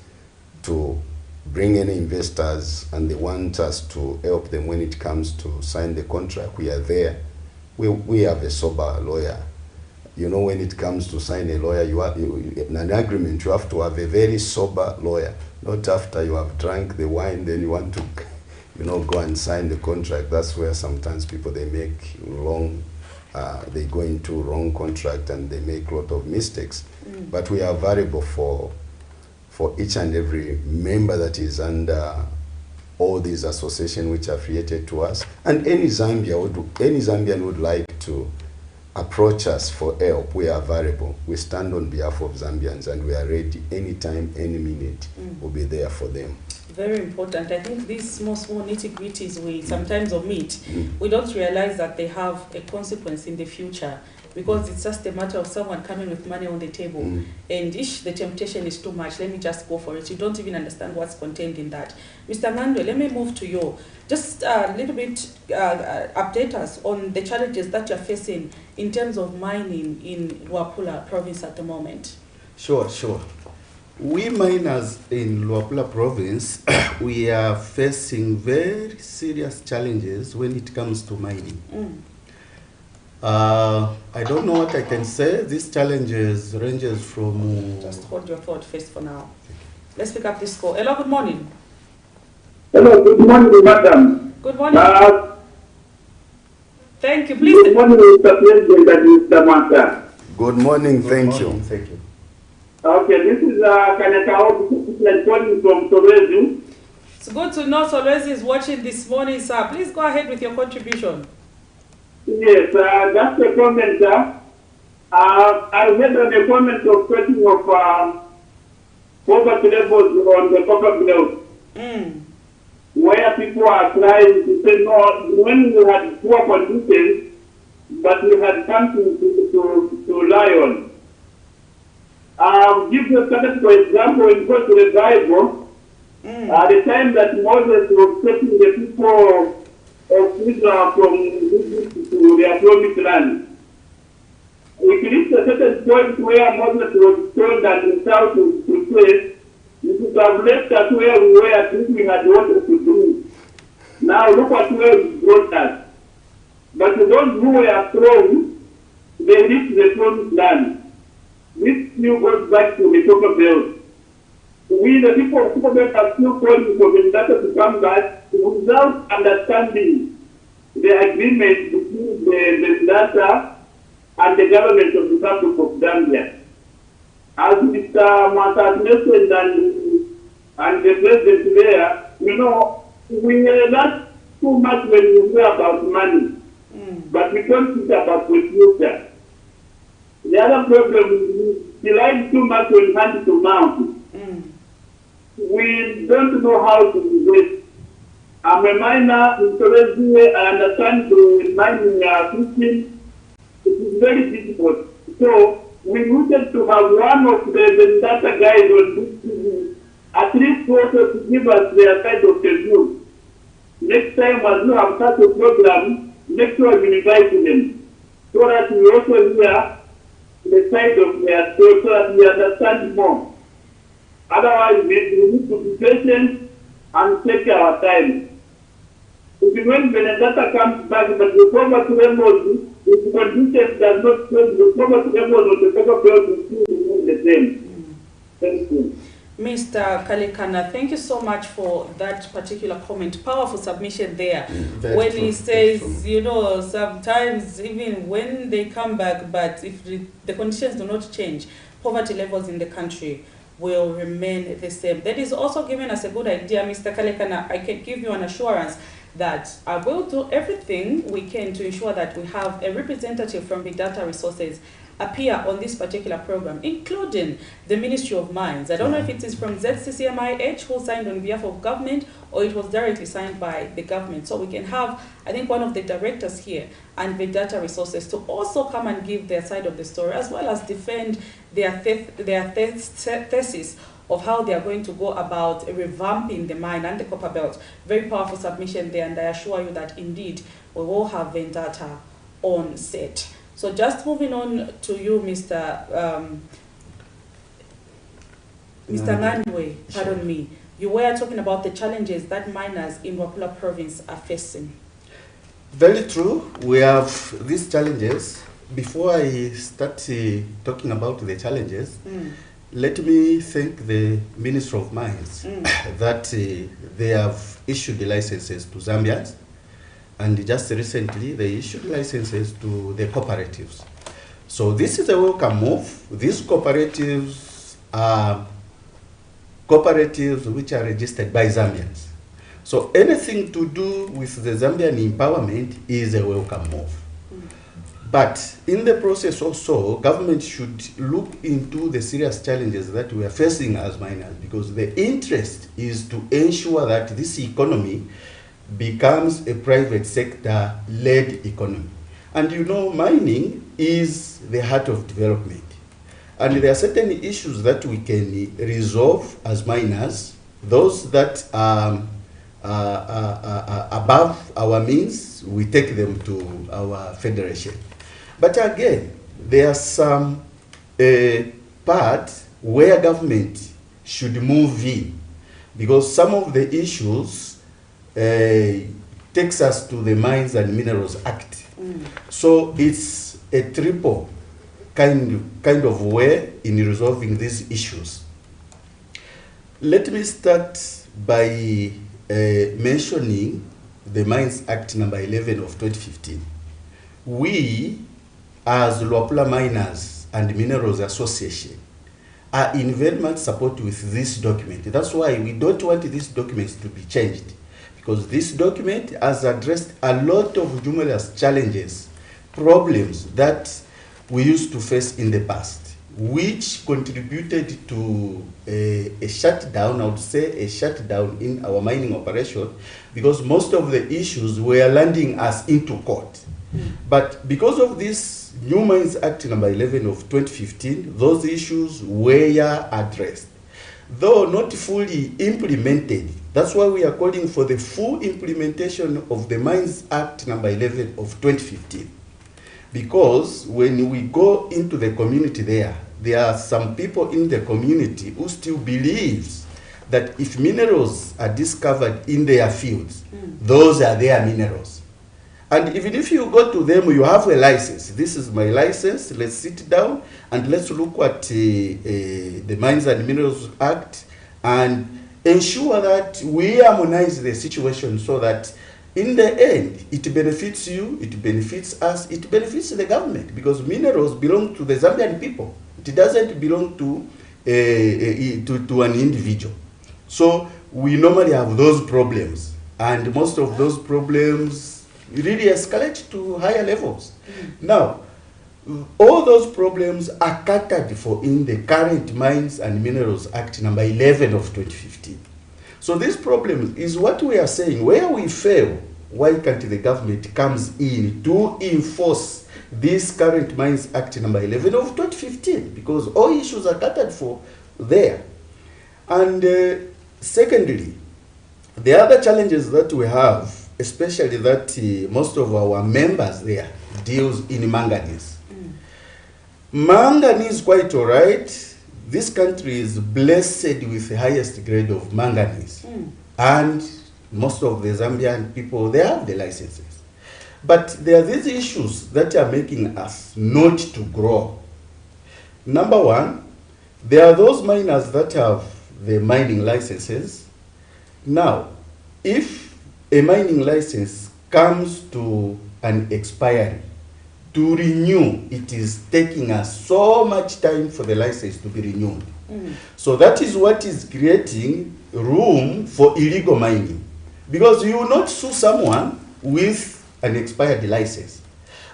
O: to bring any investors and they want us to help them when it comes to sign the contract, we are there. We have a sober lawyer. You know, when it comes to sign a lawyer, an agreement, you have to have a very sober lawyer. Not after you have drank the wine, then you want to, go and sign the contract. That's where sometimes people, they make they go into wrong contract and they make a lot of mistakes. But we are variable for each and every member that is under all these associations which are affiliated to us. And any Zambian would like to approach us for help. We are variable. We stand on behalf of Zambians and we are ready anytime, any minute. We'll be there for them.
A: Very important. I think these small nitty-gritties we sometimes omit. We don't realize that they have a consequence in the future, because it's just a matter of someone coming with money on the table. And if the temptation is too much, let me just go for it. You don't even understand what's contained in that. Mr. Ngandwe, let me move to you. Just a little bit, update us on the challenges that you're facing in terms of mining in Luapula province at the moment.
Q: Sure. We miners in Luapula province, we are facing very serious challenges when it comes to mining. I don't know what I can say. These challenges ranges from...
A: Just hold your thought first for now. Let's pick up this call. Hello, good morning.
R: Hello, good morning, madam.
A: Good morning. Thank you, please.
R: Good morning, Mr. President and Mr. Manta.
O: Good morning, thank you.
Q: Thank you.
R: Okay, this is Kaneka calling from Solwezi.
A: It's good to know Solwezi is watching this morning, sir. Please go ahead with your contribution.
R: Yes, just a comment, sir. I made a comment of question of poverty levels on the copper belt, where people are trying to say, no, when we had poor conditions, but we had something to rely on. Give you a statement, for example, when you go to the Bible, the time that Moses was taking the people of Israel from Egypt to their promised land, it reached a certain point where Moses was told that himself to say, you should have left us where we were thinking had water to drink. Now look at where we brought us. But those who were thrown, they reached the promised land. This still goes back to the copper belt. We, the people of copper belt, are still calling for the data to come back without understanding the agreement between the data and the government of the Republic of Zambia. As Mr. Manta mentioned and the president there, we are not too much when we hear about money, but we don't think about the future. The other problem is we rely too much on hand to mouth. We don't know how to invest. I'm a miner in Solwezi. I understand the mining system. It is very difficult. So we wanted to have one of the data guys on this TV, at least also to give us their side of the view. Next time, as you have such a program, make sure you invite them, so that we also hear the side of their story, so that we understand more. Otherwise, we need to be patient and take our time. If when the data comes back, but the poverty levels, if the conditions does not change, the poverty levels of the copper belt is still the same. Thank you.
A: Mr. Kalekana, thank you so much for that particular comment. Powerful submission there. When he says, sometimes even when they come back, but if the conditions do not change, poverty levels in the country will remain the same. That is also giving us a good idea, Mr. Kalekana. I can give you an assurance that I will do everything we can to ensure that we have a representative from Big Data Resources appear on this particular program, including the Ministry of Mines. I don't know if it is from ZCCMIH who signed on behalf of government or it was directly signed by the government. So we can have, I think, one of the directors here and Big Data Resources to also come and give their side of the story, as well as defend their thesis of how they are going to go about revamping the mine and the copper belt. Very powerful submission there, and I assure you that indeed we will have Vendata on set. So just moving on to you, Mr. Ngandwe, pardon me. You were talking about the challenges that miners in Wapula province are facing.
Q: Very true. We have these challenges. Before I start talking about the challenges, let me thank the Ministry of Mines that they have issued the licenses to Zambians. And just recently, they issued licenses to the cooperatives. So this is a welcome move. These cooperatives are cooperatives which are registered by Zambians. So anything to do with the Zambian empowerment is a welcome move. But in the process also, government should look into the serious challenges that we are facing as miners, because the interest is to ensure that this economy becomes a private sector-led economy. And you know, mining is the heart of development. And there are certain issues that we can resolve as miners, those that are above our means, we take them to our federation. But again, there are some parts where government should move in, because some of the issues takes us to the Mines and Minerals Act. So it's a triple kind of way in resolving these issues. Let me start by mentioning the Mines Act number 11 of 2015. We, as Luapula Miners and Minerals Association, are in very much support with this document. That's why we don't want these documents to be changed, because this document has addressed a lot of numerous challenges, problems that we used to face in the past, which contributed to a shutdown, I would say a shutdown in our mining operation, because most of the issues were landing us into court. But because of this new Mines Act number 11 of 2015, those issues were addressed, though not fully implemented. That's why we are calling for the full implementation of the Mines Act number 11 of 2015. Because when we go into the community there are some people in the community who still believes that if minerals are discovered in their fields, those are their minerals. And even if you go to them, you have a license. This is my license. Let's sit down and let's look at the Mines and Minerals Act and ensure that we harmonize the situation so that in the end, it benefits you, it benefits us, it benefits the government, because minerals belong to the Zambian people. It doesn't belong to an individual. So we normally have those problems, and most of those problems really escalate to higher levels. Now, all those problems are catered for in the current Mines and Minerals Act number 11 of 2015. So this problem is what we are saying. Where we fail, why can't the government comes in to enforce this current Mines Act number 11 of 2015? Because all issues are catered for there. And secondly, the other challenges that we have, especially that most of our members there deals in manganese. Manganese, quite all right. This country is blessed with the highest grade of manganese. And most of the Zambian people, they have the licenses. But there are these issues that are making us not to grow. Number one, there are those miners that have the mining licenses. Now, if a mining license comes to an expiry, to renew, it is taking us so much time for the license to be renewed. So that is what is creating room for illegal mining. Because you will not sue someone with an expired license.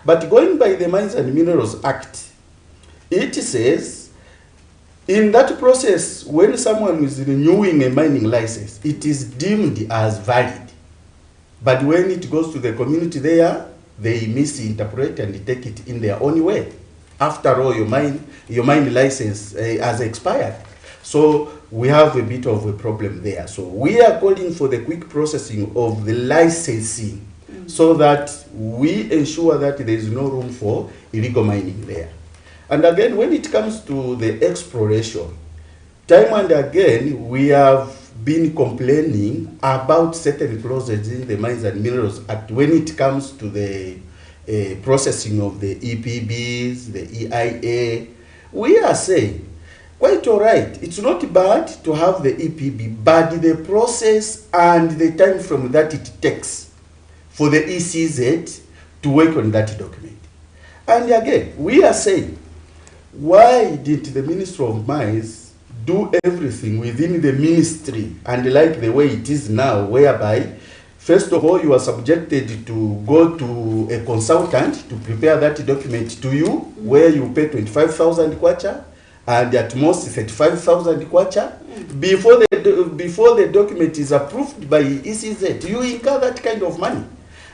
Q: But going by the Mines and Minerals Act, it says in that process, when someone is renewing a mining license, it is deemed as valid. But when it goes to the community there, they misinterpret and take it in their own way. After all, your mine license has expired. So we have a bit of a problem there. So we are calling for the quick processing of the licensing so that we ensure that there is no room for illegal mining there. And again, when it comes to the exploration, time and again, we have been complaining about certain clauses in the Mines and Minerals Act when it comes to the processing of the EPBs, the EIA. We are saying, quite all right, it's not bad to have the EPB, but the process and the time from that it takes for the ECZ to work on that document. And again, we are saying, why did the Minister of Mines do everything within the ministry and like the way it is now, whereby, first of all, you are subjected to go to a consultant to prepare that document to you, where you pay 25,000 kwacha and at most 35,000 kwacha. Before the document is approved by ECZ, you incur that kind of money.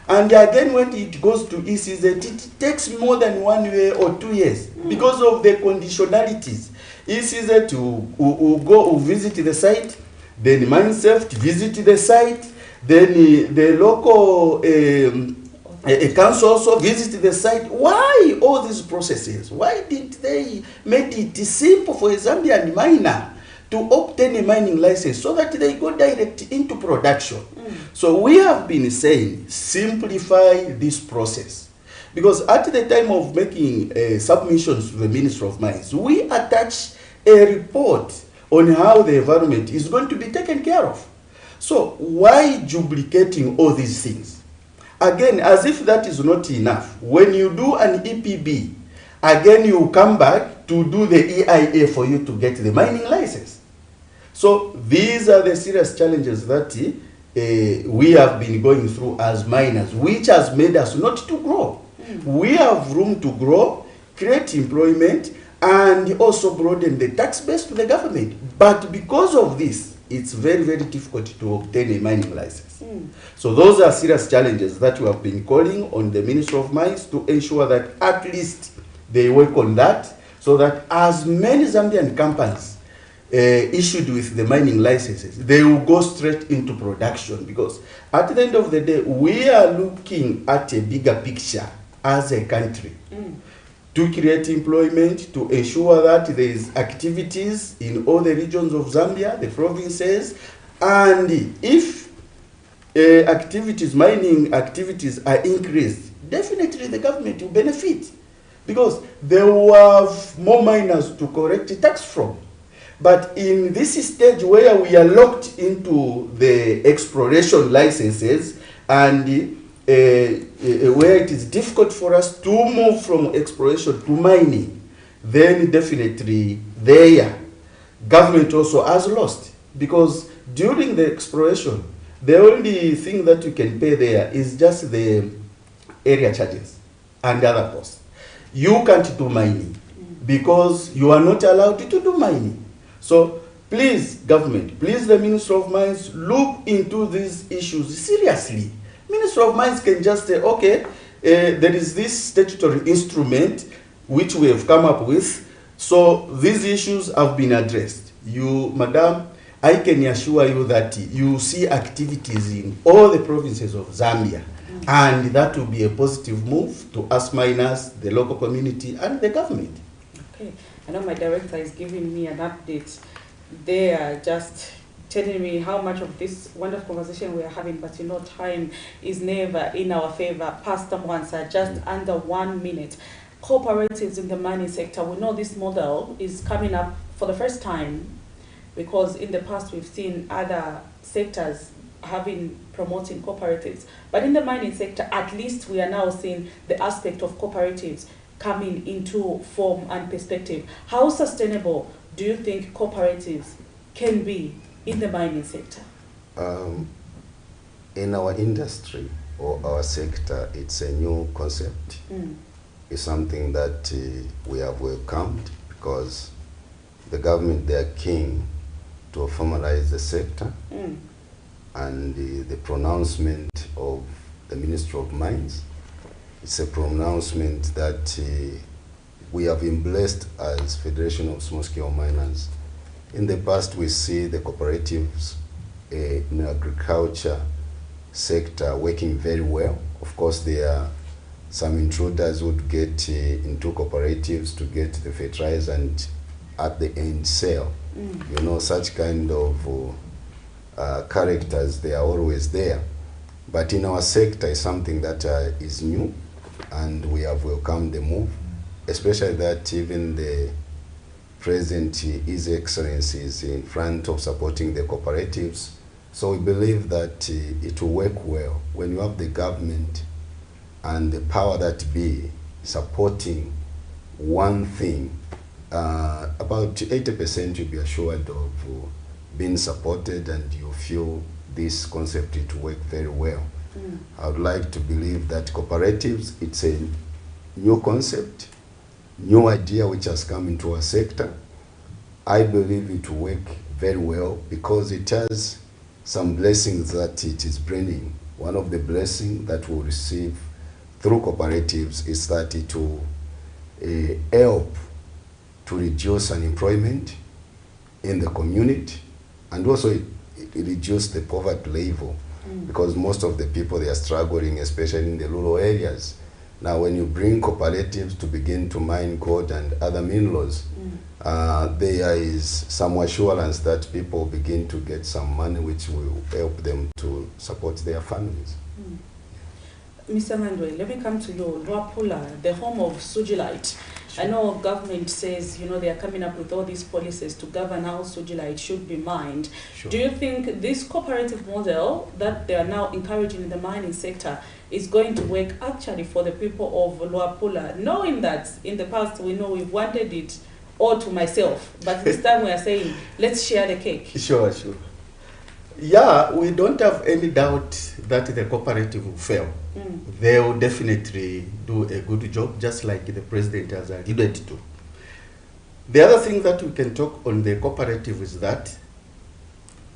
Q: And again, when it goes to ECZ, it takes more than 1 year or 2 years because of the conditionalities. ECZ will visit the site, then Minesafe visit the site, then the local council also visit the site. Why all these processes? Why didn't they make it simple for a Zambian miner to obtain a mining license so that they go direct into production? So we have been saying, simplify this process. Because at the time of making submissions to the Minister of Mines, we attach a report on how the environment is going to be taken care of. So why duplicating all these things? Again, as if that is not enough, when you do an EPB, again you come back to do the EIA for you to get the mining license. So these are the serious challenges that we have been going through as miners, which has made us not to grow. We have room to grow, create employment, and also broaden the tax base to the government. But because of this, it's very, very difficult to obtain a mining license. So those are serious challenges that we have been calling on the Ministry of Mines to ensure that at least they work on that, so that as many Zambian companies issued with the mining licenses, they will go straight into production, because at the end of the day, we are looking at a bigger picture as a country to create employment, to ensure that there is activities in all the regions of Zambia, the provinces, and if mining activities are increased, definitely the government will benefit, because they will have more miners to collect tax from. But in this stage where we are locked into the exploration licenses and where it is difficult for us to move from exploration to mining, then definitely there, government also has lost. Because during the exploration, the only thing that you can pay there is just the area charges and other costs. You can't do mining because you are not allowed to do mining. So please, government, please the Minister of Mines, look into these issues seriously. Minister of Mines can just say, okay, there is this statutory instrument which we have come up with, so these issues have been addressed. You, madam, I can assure you that you see activities in all the provinces of Zambia, and that will be a positive move to us miners, the local community, and the government.
A: Okay, I know my director is giving me an update. They are just telling me how much of this wonderful conversation we are having, but you know, time is never in our favor. Pastor Mwansa, just under 1 minute. Cooperatives in the mining sector, we know this model is coming up for the first time, because in the past we've seen other sectors promoting cooperatives. But in the mining sector, at least we are now seeing the aspect of cooperatives coming into form and perspective. How sustainable do you think cooperatives can be in the mining sector?
O: in our industry or our sector, it's a new concept. It's something that we have welcomed because the government, they are keen to formalize the sector. And the pronouncement of the Minister of Mines, it's a pronouncement that we have been blessed as Federation of Small-Scale Miners. In the past, we see the cooperatives in the agriculture sector working very well. Of course, there are some intruders who would get into cooperatives to get the fertilizer and at the end sell. You know, such kind of characters, they are always there. But in our sector, it's something that is new, and we have welcomed the move, especially that even the President, His Excellency, is in front of supporting the cooperatives. So we believe that it will work well when you have the government and the power that be supporting one thing. About 80% you'll be assured of being supported, and you feel this concept it work very well. I would like to believe that cooperatives, it's a new concept, new idea which has come into our sector. I believe it will work very well because it has some blessings that it is bringing. One of the blessings that we'll receive through cooperatives is that it will help to reduce unemployment in the community, and also it reduce the poverty level because most of the people, they are struggling, especially in the rural areas. Now, when you bring cooperatives to begin to mine gold and other minerals, there is some assurance that people begin to get some money which will help them to support their families.
A: Mr. Mandwe, let me come to you. Luapula, the home of Sugilite. I know government says, you know, they are coming up with all these policies to govern how Sugilite should be mined. Do you think this cooperative model that they are now encouraging in the mining sector is going to work actually for the people of Luapula, knowing that in the past we know we've wanted it all to myself, but this time we are saying, let's share the cake?
Q: Sure. Yeah, we don't have any doubt that the cooperative will fail. They will definitely do a good job, just like the president has alluded to. The other thing that we can talk on the cooperative is that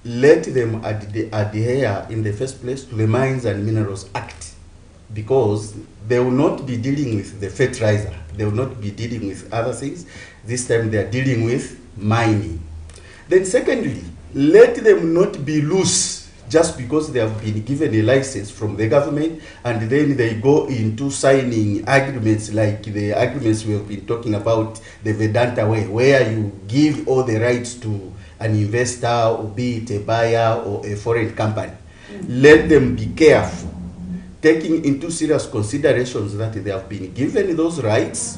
Q: let them adhere in the first place to the Mines and Minerals Act, because they will not be dealing with the fertilizer. They will not be dealing with other things. This time they are dealing with mining. Then secondly, let them not be loose just because they have been given a license from the government and then they go into signing agreements like the agreements we have been talking about, the Vedanta way, where you give all the rights to an investor, or be it a buyer or a foreign company. Let them be careful, taking into serious considerations that they have been given those rights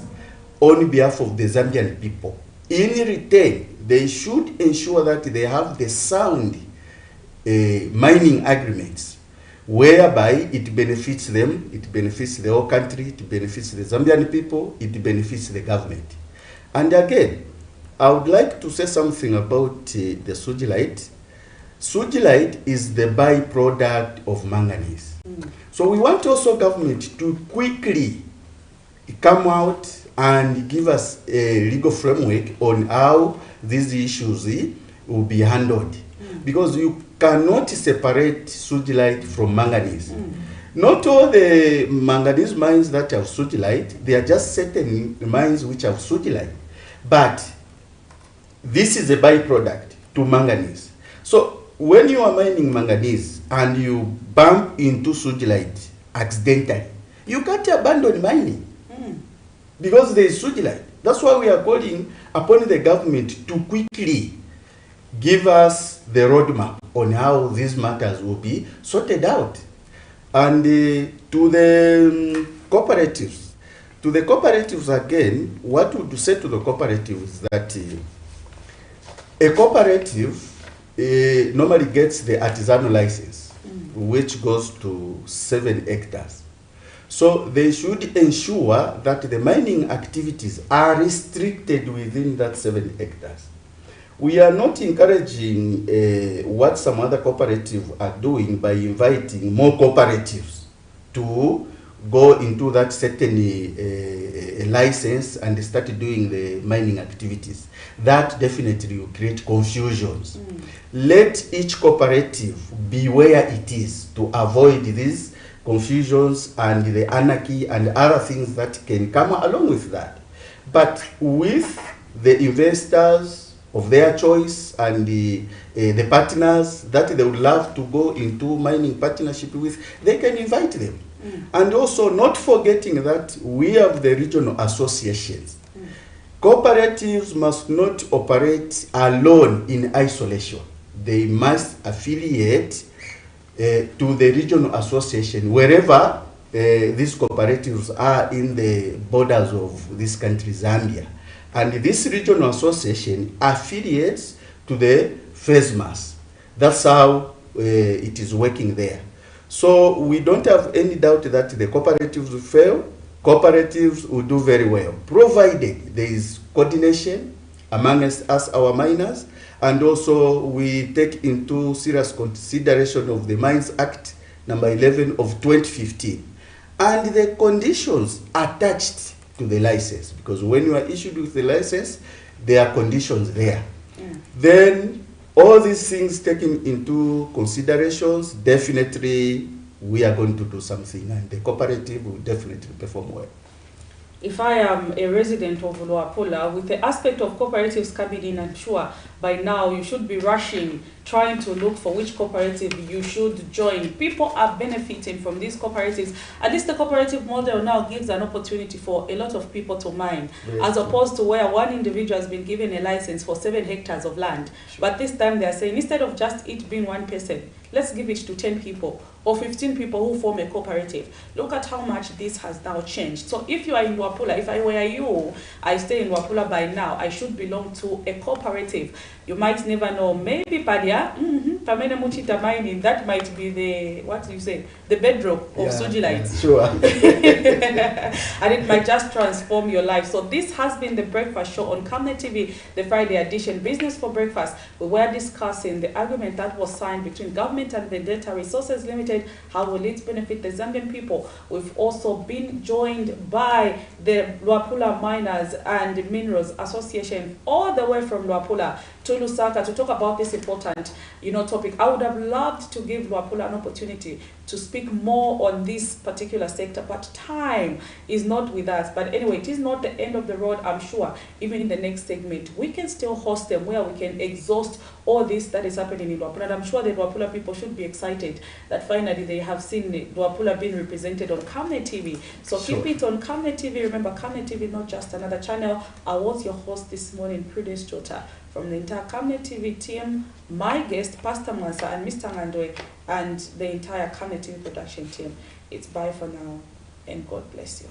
Q: on behalf of the Zambian people. In return, they should ensure that they have the sound mining agreements, whereby it benefits them, it benefits the whole country, it benefits the Zambian people, it benefits the government. And again, I would like to say something about the Sugilite. Sugilite is the byproduct of manganese. So we want also government to quickly come out and give us a legal framework on how these issues will be handled. Because you cannot separate Sugilite from manganese. Not all the manganese mines that have Sugilite, they are just certain mines which have Sugilite. But this is a byproduct to manganese. So when you are mining manganese and you bump into Sugilite accidentally, you can't abandon mining because there is Sugilite. That's why we are calling upon the government to quickly give us the roadmap on how these matters will be sorted out. And to the cooperatives again, what would say to the cooperatives is that a cooperative normally gets the artisanal license, which goes to 7 hectares. So they should ensure that the mining activities are restricted within that 7 hectares. We are not encouraging what some other cooperatives are doing by inviting more cooperatives to go into that certain license and start doing the mining activities. That definitely will create confusions. Let each cooperative be where it is to avoid these confusions and the anarchy and other things that can come along with that. But with the investors of their choice and the partners that they would love to go into mining partnership with, they can invite them. And also not forgetting that we have the regional associations. Cooperatives must not operate alone in isolation. They must affiliate to the regional association wherever these cooperatives are in the borders of this country, Zambia. And this regional association affiliates to the FESMAS. That's how it is working there. So we don't have any doubt that the cooperatives will fail. Cooperatives will do very well, provided there is coordination amongst us, our miners, and also we take into serious consideration of the Mines Act number 11 of 2015 and the conditions attached to the license, because when you are issued with the license, there are conditions there. Then all these things taken into considerations, definitely we are going to do something and the cooperative will definitely perform well.
A: If I am a resident of Luapula, with the aspect of cooperatives coming in, I'm sure by now you should be rushing, trying to look for which cooperative you should join. People are benefiting from these cooperatives. At least the cooperative model now gives an opportunity for a lot of people to mine, as opposed to where one individual has been given a license for 7 hectares of land. But this time they are saying, instead of just it being one person, let's give it to 10 people or 15 people who form a cooperative. Look at how much this has now changed. So if you are in Luapula, if I were you, I stay in Luapula by now, I should belong to a cooperative. You might never know. Maybe Padia, Pamene Muchita mining, that might be the, what do you say, the bedrock of Sujilites.
Q: Sure.
A: And it might just transform your life. So this has been the Breakfast Show on Camnet TV, the Friday edition, Business for Breakfast. We were discussing the agreement that was signed between government and the Delta Resources Limited. How will it benefit the Zambian people? We've also been joined by the Luapula Miners and Minerals Association, all the way from Luapula to Lusaka, to talk about this important, topic. I would have loved to give Luapula an opportunity to speak more on this particular sector, but time is not with us. But anyway, it is not the end of the road. I'm sure even in the next segment, we can still host them where we can exhaust all this that is happening in Luapula. And I'm sure the Luapula people should be excited that finally they have seen Luapula being represented on Camnet TV. So keep it on Camnet TV. Remember, Camnet TV, not just another channel. I was your host this morning, Prudence Jota. From the entire Camnet TV team, my guest, Pastor Mwansa and Mr. Ngandwe, and the entire Camnet TV production team. It's bye for now, and God bless you.